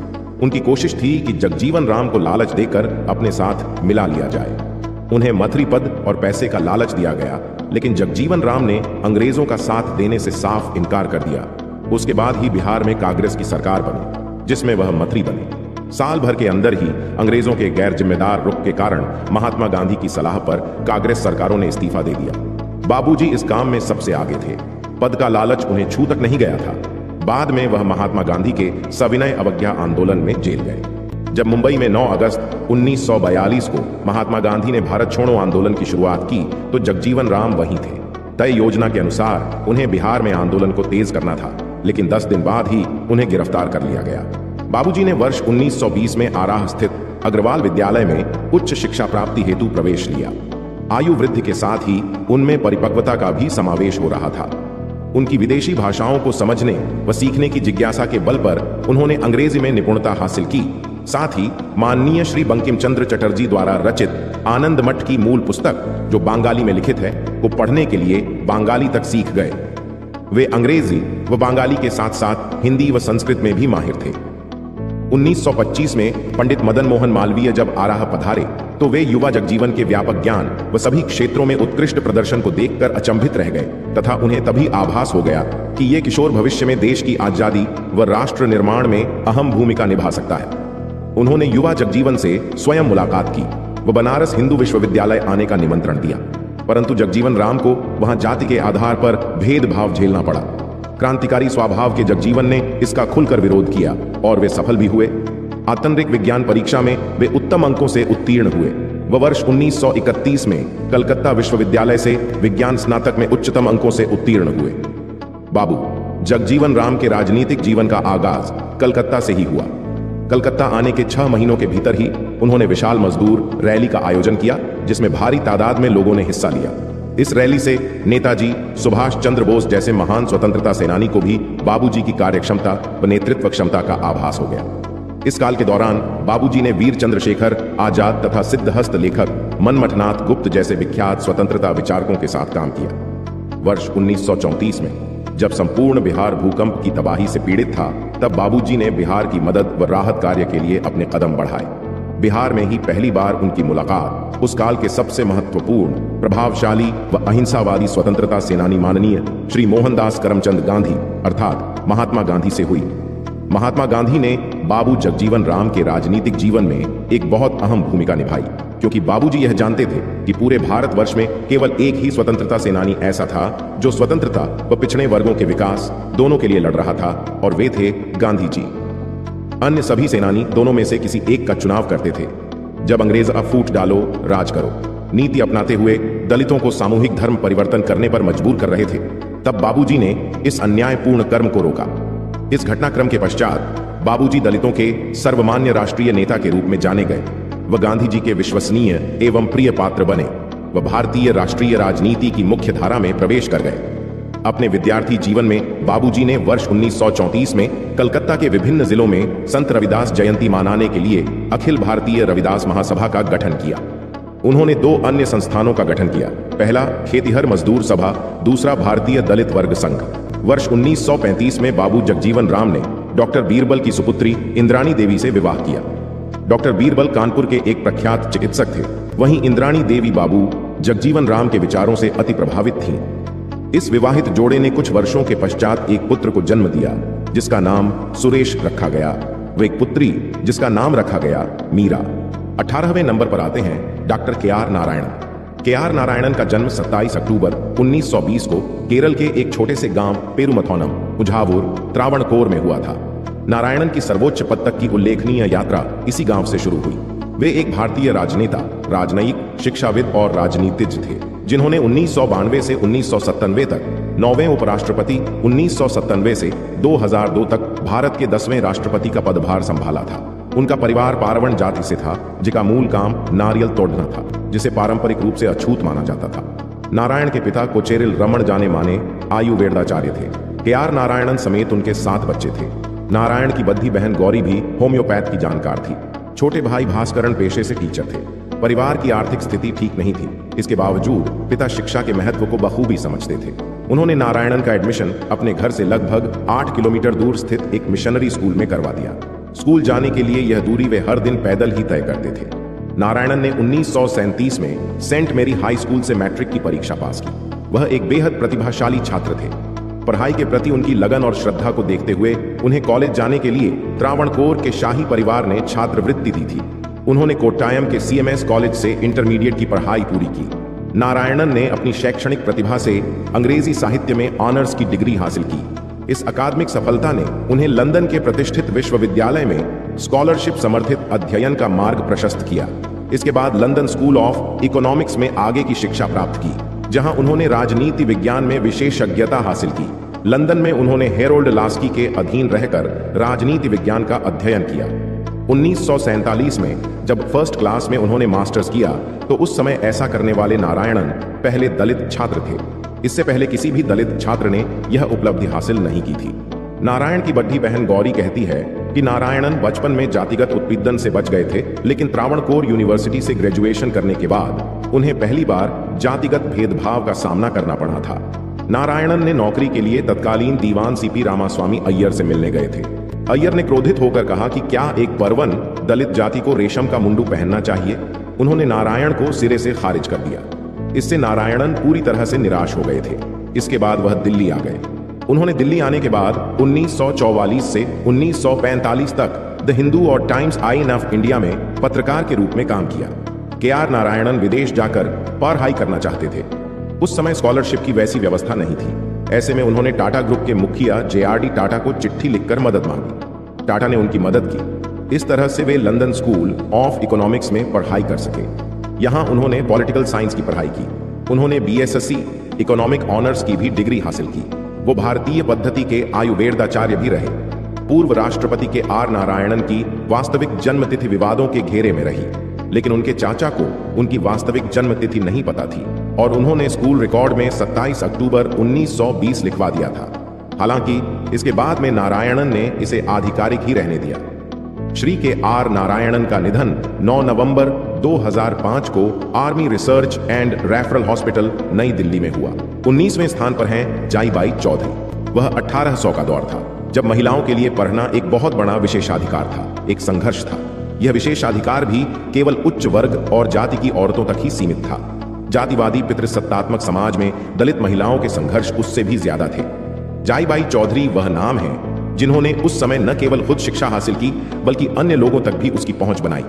उनकी कोशिश थी कि जगजीवन राम को लालच देकर अपने साथ मिला लिया जाए। उन्हें मंत्री पद और पैसे का लालच दिया गया, लेकिन जगजीवन राम ने अंग्रेजों का साथ देने से साफ इनकार कर दिया। उसके बाद ही बिहार में कांग्रेस की सरकार बनी, जिसमें वह मंत्री बने। साल भर के अंदर ही अंग्रेजों के गैर जिम्मेदार रुख के कारण महात्मा गांधी की सलाह पर कांग्रेस सरकारों ने इस्तीफा दे दिया। बाबूजी इस काम में सबसे आगे थे। पद का लालच उन्हें छू तक नहीं गया था। बाद में वह महात्मा गांधी के सविनय अवज्ञा आंदोलन में जेल गए। जब मुंबई में 9 अगस्त 1942 को महात्मा गांधी ने भारत छोड़ो आंदोलन की शुरुआत की तो जगजीवन राम वहीं थे। तय योजना के अनुसार उन्हें बिहार में आंदोलन को तेज करना था, लेकिन 10 दिन बाद ही उन्हें गिरफ्तार कर लिया गया। बाबूजी ने वर्ष 1920 में आराह स्थित अग्रवाल विद्यालय में उच्च शिक्षा प्राप्ति हेतु प्रवेश लिया। आयु वृद्धि के साथ ही उनमें परिपक्वता का भी समावेश हो रहा था। उनकी विदेशी भाषाओं को समझने व सीखने की जिज्ञासा के बल पर उन्होंने अंग्रेजी में निपुणता हासिल की। साथ ही माननीय श्री बंकिम चंद्र चटर्जी द्वारा रचित आनंद मठ की मूल पुस्तक, जो बंगाली में लिखित है, को पढ़ने के लिए बंगाली तक सीख गए। वे अंग्रेजी व बंगाली के साथ साथ हिंदी व संस्कृत में भी माहिर थे। 1925 में पंडित मदन मोहन मालवीय जब आराह पधारे तो वे युवा जगजीवन के व्यापक ज्ञान व सभी क्षेत्रों में उत्कृष्ट प्रदर्शन को देखकर अचंभित रह गए तथा उन्हें तभी आभास हो गया कि ये किशोर भविष्य में देश की आजादी व राष्ट्र निर्माण में अहम भूमिका निभा सकता है। उन्होंने युवा जगजीवन से स्वयं मुलाकात की व बनारस हिंदू विश्वविद्यालय आने का निमंत्रण दिया, परंतु जगजीवन राम को वहां जाति के आधार पर भेदभाव झेलना पड़ा। क्रांतिकारी स्वभाव के जगजीवन ने इसका खुलकर विरोध किया और वे सफल भी हुए। आंतरिक विज्ञान परीक्षा में वे उत्तम अंकों से उत्तीर्ण हुए। वह वर्ष 1931 में कलकत्ता विश्वविद्यालय से विज्ञान स्नातक में उच्चतम अंकों से उत्तीर्ण हुए। बाबू जगजीवन राम के राजनीतिक जीवन का आगाज कलकत्ता से ही हुआ। कलकत्ता आने के 6 महीनों के भीतर ही उन्होंने विशाल मजदूर रैली का आयोजन किया, जिसमें भारी तादाद में लोगों ने हिस्सा लिया। इस रैली से नेताजी सुभाष चंद्र बोस जैसे महान स्वतंत्रता सेनानी को भी बाबूजी की कार्यक्षमता व नेतृत्व क्षमता का आभास हो गया। इस काल के दौरान बाबूजी ने वीर चंद्रशेखर आजाद तथा सिद्धहस्त लेखक मनमथनाथ गुप्त जैसे विख्यात स्वतंत्रता विचारकों के साथ काम किया। वर्ष 1934 में जब संपूर्ण बिहार भूकंप की तबाही से पीड़ित था, तब बाबूजी ने बिहार की मदद व राहत कार्य के लिए अपने कदम बढ़ाए। बिहार में ही पहली बार उनकी मुलाकात उस काल के सबसे महत्वपूर्ण, प्रभावशाली व अहिंसावादी स्वतंत्रता सेनानी माननीय श्री मोहनदास करमचंद गांधी अर्थात महात्मा गांधी से हुई। महात्मा गांधी ने बाबू जगजीवन राम के राजनीतिक जीवन में एक बहुत अहम भूमिका निभाई, क्योंकि बाबूजी यह जानते थे कि पूरे भारतवर्ष में केवल एक ही स्वतंत्रता सेनानी ऐसा था जो स्वतंत्रता व पिछड़े वर्गों के विकास दोनों के लिए लड़ रहा था, और वे थे गांधी जी। अन्य सभी सेनानी दोनों में से किसी एक का चुनाव करते थे। जब अंग्रेज अब फूट डालो राज करो नीति अपनाते हुए दलितों को सामूहिक धर्म परिवर्तन करने पर मजबूर कर रहे थे, तब बाबूजी ने इस अन्यायपूर्ण कर्म को रोका। इस घटनाक्रम के पश्चात बाबूजी दलितों के सर्वमान्य राष्ट्रीय नेता के रूप में जाने गए। वह गांधी जी के विश्वसनीय एवं प्रिय पात्र बने। वह भारतीय राष्ट्रीय राजनीति की मुख्य धारा में प्रवेश कर गए। अपने विद्यार्थी जीवन में बाबूजी ने वर्ष 1934 में कलकत्ता के विभिन्न जिलों में संत रविदास जयंती मनाने के लिए अखिल भारतीय रविदास महासभा का गठन किया। उन्होंने 2 अन्य संस्थानों का गठन किया। पहला खेतिहर मजदूर सभा, दूसरा भारतीय दलित वर्ग संघ। वर्ष 1935 में बाबू जगजीवन राम ने डॉक्टर बीरबल की सुपुत्री इंद्राणी देवी से विवाह किया। डॉक्टर बीरबल कानपुर के एक प्रख्यात चिकित्सक थे। वहीं इंद्राणी देवी बाबू जगजीवन राम के विचारों से अति प्रभावित थीं। इस विवाहित जोड़े ने कुछ वर्षों के पश्चात एक पुत्र को जन्म दिया, जिसका नाम सुरेश रखा गया। व एक पुत्री जिसका नाम रखा गया मीरा। 18वें नंबर पर आते हैं doctor KR. Narayanan. KR. Narayanan का जन्म 27 अक्टूबर 1920 को केरल के एक छोटे से गांव पेरुमथौनम, उझावूर, त्रावणकोर में हुआ था। नारायणन की सर्वोच्च पद तक की उल्लेखनीय यात्रा इसी गांव से शुरू हुई। वे एक भारतीय राजनेता, राजनयिक, शिक्षाविद और राजनीतिज्ञ थे, जिन्होंने 1992 से 1997 तक 9वें उपराष्ट्रपति, 1997 से 2002 तक भारत के 10वें राष्ट्रपति का पदभार संभाला था। उनका परिवार पारवण जाति से था, जिसका मूल काम नारियल तोड़ना था, जिसे पारंपरिक रूप से अछूत माना जाता था। नारायण के पिता कोचेरिल रमण जाने माने आयुर्वेदाचार्य थे। के.आर. नारायणन समेत उनके 7 बच्चे थे। नारायण की बद्धी बहन गौरी भी होम्योपैथ की जानकार थी। छोटे भाई भास्करण पेशे से टीचर थे। परिवार की आर्थिक स्थिति ठीक नहीं थी। इसके बावजूद पिता शिक्षा के महत्व को बखूबी समझते थे। उन्होंने नारायणन का एडमिशन अपने घर से लगभग 8 किलोमीटर दूर स्थित एक मिशनरी स्कूल में करवा दिया। स्कूल जाने के लिए यह दूरी वे हर दिन पैदल ही तय करते थे। नारायणन ने 1937 में सेंट मेरी हाई स्कूल से मैट्रिक की परीक्षा पास की। वह एक बेहद प्रतिभाशाली छात्र थे। पढ़ाई के प्रति उनकी लगन और श्रद्धा को देखते हुए उन्हें कॉलेज जाने के लिए त्रावणकोर के शाही परिवार ने छात्रवृत्ति दी थी। उन्होंने कोट्टायम के CMS कॉलेज से इंटरमीडिएट की पढ़ाई पूरी की। नारायणन ने अपनी शैक्षणिक प्रतिभा से अंग्रेजी साहित्य में ऑनर्स की डिग्री हासिल की। इस अकादमिक सफलता ने उन्हें लंदन के प्रतिष्ठित विश्वविद्यालय में स्कॉलरशिप समर्थित अध्ययन का मार्ग प्रशस्त किया। इसके बाद लंदन स्कूल ऑफ इकोनॉमिक्स में आगे की शिक्षा प्राप्त की, जहां उन्होंने राजनीति विज्ञान में विशेषज्ञता हासिल की। लंदन में उन्होंने हेरोल्ड लास्की के अधीन रहकर राजनीति विज्ञान का अध्ययन किया। 1947 में जब फर्स्ट क्लास में उन्होंने मास्टर्स किया तो उस समय ऐसा करने वाले नारायणन पहले दलित छात्र थे। इससे पहले किसी भी दलित छात्र ने यह उपलब्धि हासिल नहीं की थी। नारायण की बड़ी बहन गौरी कहती है कि नारायणन बचपन में जातिगत उत्पीड़न से बच गए थे, लेकिन त्रावणकोर यूनिवर्सिटी से ग्रेजुएशन करने के बाद उन्हें पहली बार जातिगत भेदभाव का सामना करना पड़ा था। नारायणन ने नौकरी के लिए तत्कालीन दीवान CP रामास्वामी अय्यर से मिलने गए थे। अय्यर ने क्रोधित होकर कहा कि क्या एक परवन दलित जाति को रेशम का मुंडू पहनना चाहिए। उन्होंने नारायण को सिरे से खारिज कर दिया। इससे नारायणन पूरी तरह से निराश हो गए थे। इसके बाद वह दिल्ली आ गए। उन्होंने दिल्ली आने के बाद 1944 से 1945 तक द हिंदू और टाइम्स आइन ऑफ इंडिया में पत्रकार के रूप में काम किया। के.आर. नारायणन विदेश जाकर पढ़ाई करना चाहते थे। उस समय स्कॉलरशिप की वैसी व्यवस्था नहीं थी। ऐसे में उन्होंने टाटा ग्रुप के मुखिया JRD टाटा को चिट्ठी लिखकर मदद मांगी। टाटा ने उनकी मदद की। इस तरह से वे लंदन स्कूल ऑफ इकोनॉमिक्स में पढ़ाई कर सके। यहां उन्होंने पॉलिटिकल साइंस की पढ़ाई की। उन्होंने BSSC इकोनॉमिक ऑनर्स की भी डिग्री हासिल की। वो भारतीय पद्धति के आयुर्वेदाचार्य भी रहे। पूर्व राष्ट्रपति के.आर. नारायणन की वास्तविक जन्मतिथि विवादों के घेरे में रही, लेकिन उनके चाचा को उनकी वास्तविक जन्मतिथि नहीं पता थी और उन्होंने स्कूल रिकॉर्ड में 27 अक्टूबर 1920 लिखवा दिया था। हालांकि इसके बाद में नारायणन ने इसे आधिकारिक ही रहने दिया। श्री के.आर. नारायणन का निधन 9 नवंबर 2005 को army research and referral hospital नई दिल्ली में हुआ। 19वें स्थान पर हैं जाईबाई चौधरी। वह 1800 का दौर था जब महिलाओं के लिए पढ़ना एक बहुत बड़ा विशेषाधिकार था, एक संघर्ष था। यह विशेषाधिकार भी केवल उच्च वर्ग और जाति की औरतों तक ही सीमित था। जातिवादी पितृसत्तात्मक समाज में दलित महिलाओं के संघर्ष उससे भी ज्यादा थे। जाईबाई चौधरी वह नाम है जिन्होंने उस समय न केवल खुद शिक्षा हासिल की, बल्कि अन्य लोगों तक भी उसकी पहुंच बनाई।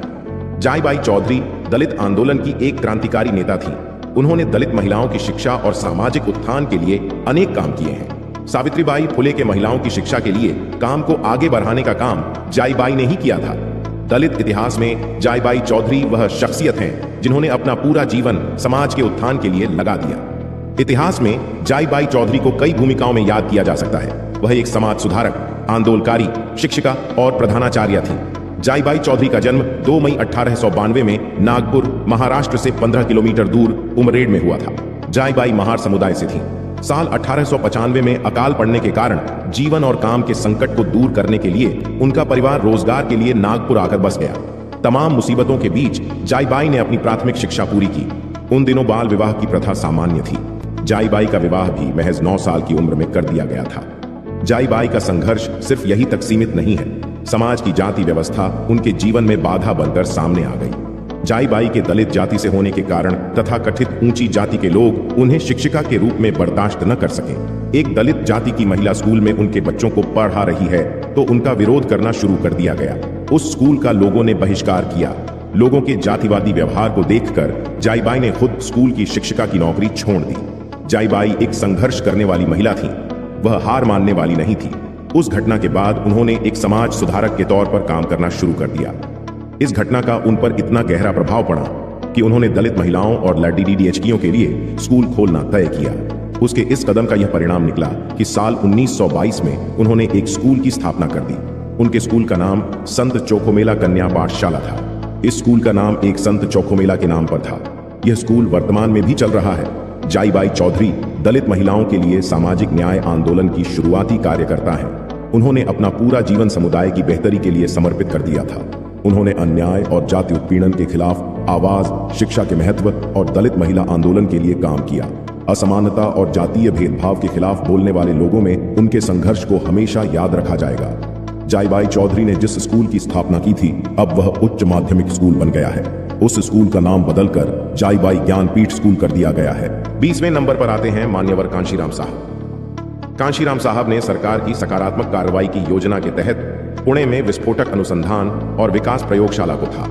जाईबाई चौधरी दलित आंदोलन की एक क्रांतिकारी नेता थी। उन्होंने दलित महिलाओं की शिक्षा और सामाजिक उत्थान के लिए अनेक काम किए हैं। सावित्रीबाई फुले के महिलाओं की शिक्षा के लिए काम को आगे बढ़ाने का काम जाईबाई ने ही किया था। दलित इतिहास में जाईबाई चौधरी वह शख्सियत हैं जिन्होंने अपना पूरा जीवन समाज के उत्थान के लिए लगा दिया। इतिहास में जाईबाई चौधरी को कई भूमिकाओं में याद किया जा सकता है। वह एक समाज सुधारक, आंदोलकारी, शिक्षिका और प्रधानाचार्य थी। जाईबाई चौधरी का जन्म 2 मई 1892 में नागपुर, महाराष्ट्र से 15 किलोमीटर दूर उमरेड में हुआ था। जाईबाई महार समुदाय से थी। साल 1895 में अकाल पड़ने के कारण जीवन और काम के संकट को दूर करने के लिए उनका परिवार रोजगार के लिए नागपुर आकर बस गया। तमाम मुसीबतों के बीच जाईबाई ने अपनी प्राथमिक शिक्षा पूरी की। उन दिनों बाल विवाह की प्रथा सामान्य थी। जाईबाई का विवाह भी महज 9 साल की उम्र में कर दिया गया था। जाईबाई का संघर्ष सिर्फ यही तक सीमित नहीं है। समाज की जाति व्यवस्था उनके जीवन में बाधा बनकर सामने आ गई। जाईबाई के दलित जाति से होने के कारण तथा कथित ऊंची जाति के लोग उन्हें शिक्षिका के रूप में बर्दाश्त न कर सके। एक दलित जाति की महिला स्कूल में उनके बच्चों को पढ़ा रही है तो उनका विरोध करना शुरू कर दिया गया। उस स्कूल का लोगों ने बहिष्कार किया। लोगों के जातिवादी व्यवहार को देखकर जाईबाई ने खुद स्कूल की शिक्षिका की नौकरी छोड़ दी। जाईबाई एक संघर्ष करने वाली महिला थी, वह हार मानने वाली नहीं थी। उस घटना के बाद उन्होंने एक समाज सुधारक के तौर पर काम करना शुरू कर दिया। इस घटना का उन पर इतना गहरा प्रभाव पड़ा कि उन्होंने दलित महिलाओं और LDDHकियों के लिए स्कूल खोलना तय किया। उसके इस कदम का यह परिणाम निकला कि साल 1922 में उन्होंने एक स्कूल की स्थापना कर दी। उनके स्कूल का नाम संत चोखोमेला कन्या पाठशाला था। इस स्कूल का नाम एक संत चोखोमेला के नाम पर था। यह स्कूल वर्तमान में भी चल रहा है। जाईबाई चौधरी दलित महिलाओं के लिए सामाजिक न्याय आंदोलन की शुरुआती कार्यकर्ता हैं। उन्होंने अपना पूरा जीवन समुदाय की बेहतरी के लिए समर्पित कर दिया था। उन्होंने अन्याय और जाति उत्पीड़न के खिलाफ आवाज, शिक्षा के महत्व और दलित महिला आंदोलन के लिए काम किया। असमानता और जातीय भेदभाव के खिलाफ बोलने वाले लोगों में उनके संघर्ष को हमेशा याद रखा जाएगा। जाईबाई चौधरी ने जिस स्कूल की स्थापना की थी, अब वह उच्च माध्यमिक स्कूल बन गया है। उस स्कूल का नाम बदलकर जाईबाई ज्ञानपीठ स्कूल कर दिया गया है। 20वें नंबर पर आते हैं मान्यवर कांशीराम साहब। कांशीराम साहब ने सरकार की सकारात्मक कार्रवाई की योजना के तहत पुणे में विस्फोटक अनुसंधान और विकास प्रयोगशाला को था,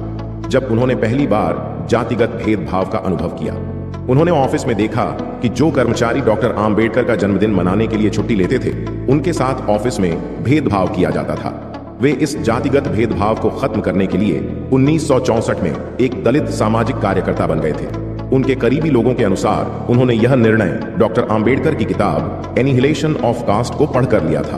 जब उन्होंने पहली बार जातिगत भेदभाव का अनुभव किया। उन्होंने ऑफिस में देखा कि जो कर्मचारी डॉक्टर आम्बेडकर का जन्मदिन मनाने के लिए छुट्टी लेते थे, उनके साथ ऑफिस में भेदभाव किया जाता था। वे इस जातिगत भेदभाव को खत्म करने के लिए 1964 में एक दलित सामाजिक कार्यकर्ता बन गए थे। उनके करीबी लोगों के अनुसार उन्होंने यह निर्णय डॉक्टर आम्बेडकर की किताब एनिहिलेशन ऑफ कास्ट को पढ़कर लिया था।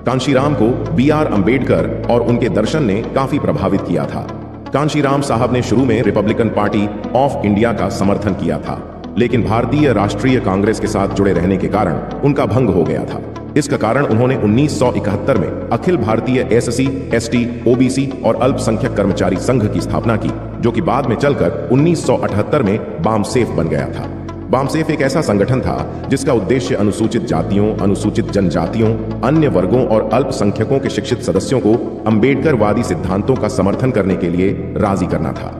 कांशीराम को BR अम्बेडकर और उनके दर्शन ने काफी प्रभावित किया था। कांशीराम साहब ने शुरू में रिपब्लिकन पार्टी ऑफ इंडिया का समर्थन किया था, लेकिन भारतीय राष्ट्रीय कांग्रेस के साथ जुड़े रहने के कारण उनका भंग हो गया था। इसका कारण उन्होंने 1971 में Akhil Bharatiya SC, ST, OBC और अल्पसंख्यक कर्मचारी संघ की स्थापना की, जो कि बाद में चलकर 1978 में बामसेफ बन गया था। बामसेफ एक ऐसा संगठन था जिसका उद्देश्य अनुसूचित जातियों, अनुसूचित जनजातियों, अन्य वर्गों और अल्पसंख्यकों के शिक्षित सदस्यों को अम्बेडकरवादी सिद्धांतों का समर्थन करने के लिए राजी करना था।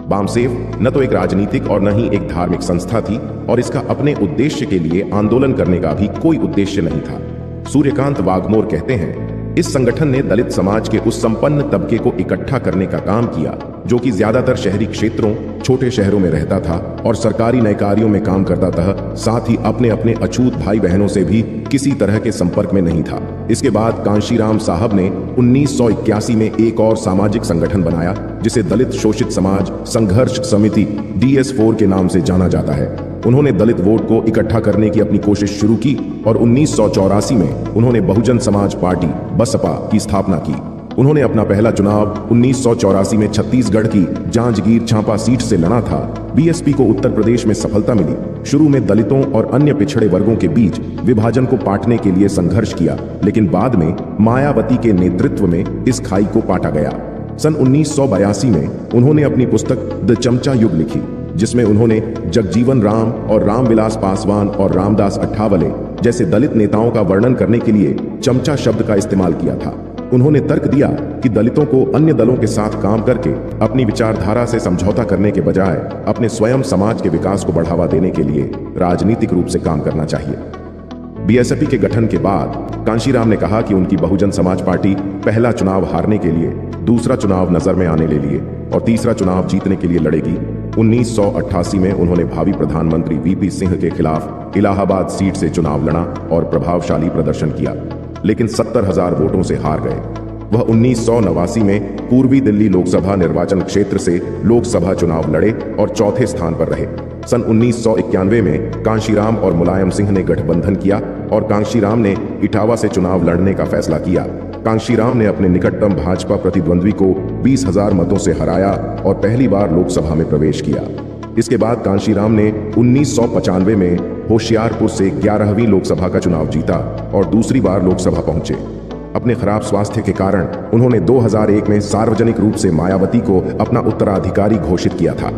बामसेफ न तो एक राजनीतिक और न ही एक धार्मिक संस्था थी और इसका अपने उद्देश्य के लिए आंदोलन करने का भी कोई उद्देश्य नहीं था। सूर्यकांत वाघमोर कहते हैं, इस संगठन ने दलित समाज के उस संपन्न तबके को इकट्ठा करने का काम किया जो कि ज्यादातर शहरी क्षेत्रों, छोटे शहरों में रहता था और सरकारी नए कार्यों में काम करता था, साथ ही अपने अपने अछूत भाई बहनों से भी किसी तरह के संपर्क में नहीं था। इसके बाद कांशीराम साहब ने 1981 में एक और सामाजिक संगठन बनाया जिसे दलित शोषित समाज संघर्ष समिति DS4 के नाम से जाना जाता है। उन्होंने दलित वोट को इकट्ठा करने की अपनी कोशिश शुरू की और 1984 में उन्होंने बहुजन समाज पार्टी बसपा की स्थापना की। उन्होंने अपना पहला चुनाव 1984 में छत्तीसगढ़ की जांजगीर चांपा सीट से लड़ा था। BSP को उत्तर प्रदेश में सफलता मिली। शुरू में दलितों और अन्य पिछड़े वर्गों के बीच विभाजन को पाटने के लिए संघर्ष किया, लेकिन बाद में मायावती के नेतृत्व में इस खाई को पाटा गया। सन 1982 में उन्होंने अपनी पुस्तक द चमचा युग लिखी, जिसमें उन्होंने जगजीवन राम और रामविलास पासवान और रामदास अठावले जैसे दलित नेताओं का वर्णन करने के लिए चमचा शब्द का इस्तेमाल किया था। उन्होंने तर्क दिया कि दलितों को अन्य दलों के साथ काम करके अपनी विचारधारा से समझौता करने के बजाय अपने स्वयं समाज के विकास को बढ़ावा देने के लिए राजनीतिक रूप से काम करना चाहिए। BSP के गठन के बाद कांशीराम ने कहा कि उनकी बहुजन समाज पार्टी पहला चुनाव हारने के लिए, दूसरा चुनाव नजर में आने ले लिए और तीसरा चुनाव जीतने के लिए लड़ेगी। 1988 में उन्होंने भावी प्रधानमंत्री VP सिंह के खिलाफ इलाहाबाद सीट से चुनाव लड़ा और प्रभावशाली प्रदर्शन किया, लेकिन 70,000 वोटों से हार गए। वह 1989 में पूर्वी दिल्ली लोकसभा निर्वाचन क्षेत्र से लोकसभा चुनाव लड़े और चौथे स्थान पर रहे। सन 1991 में कांशीराम और मुलायम सिंह ने गठबंधन किया और कांशीराम ने इटावा से चुनाव लड़ने का फैसला किया। कांशीराम ने अपने निकटतम भाजपा प्रतिद्वंद्वी को 20,000 मतों से हराया और पहली बार लोकसभा में प्रवेश किया। इसके बाद कांशीराम ने 1995 में होशियारपुर से 11वीं लोकसभा का चुनाव जीता और दूसरी बार लोकसभा पहुंचे। अपने खराब स्वास्थ्य के कारण उन्होंने 2001 में सार्वजनिक रूप से मायावती को अपना उत्तराधिकारी घोषित किया था।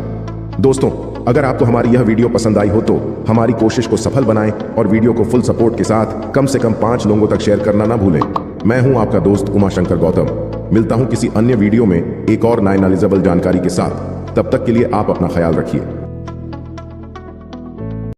दोस्तों, अगर आपको हमारी यह वीडियो पसंद आई हो तो हमारी कोशिश को सफल बनाएं और वीडियो को फुल सपोर्ट के साथ कम से कम 5 लोगों तक शेयर करना ना भूलें। मैं हूं आपका दोस्त उमाशंकर गौतम। मिलता हूं किसी अन्य वीडियो में एक और नॉलेजेबल जानकारी के साथ। तब तक के लिए आप अपना ख्याल रखिए।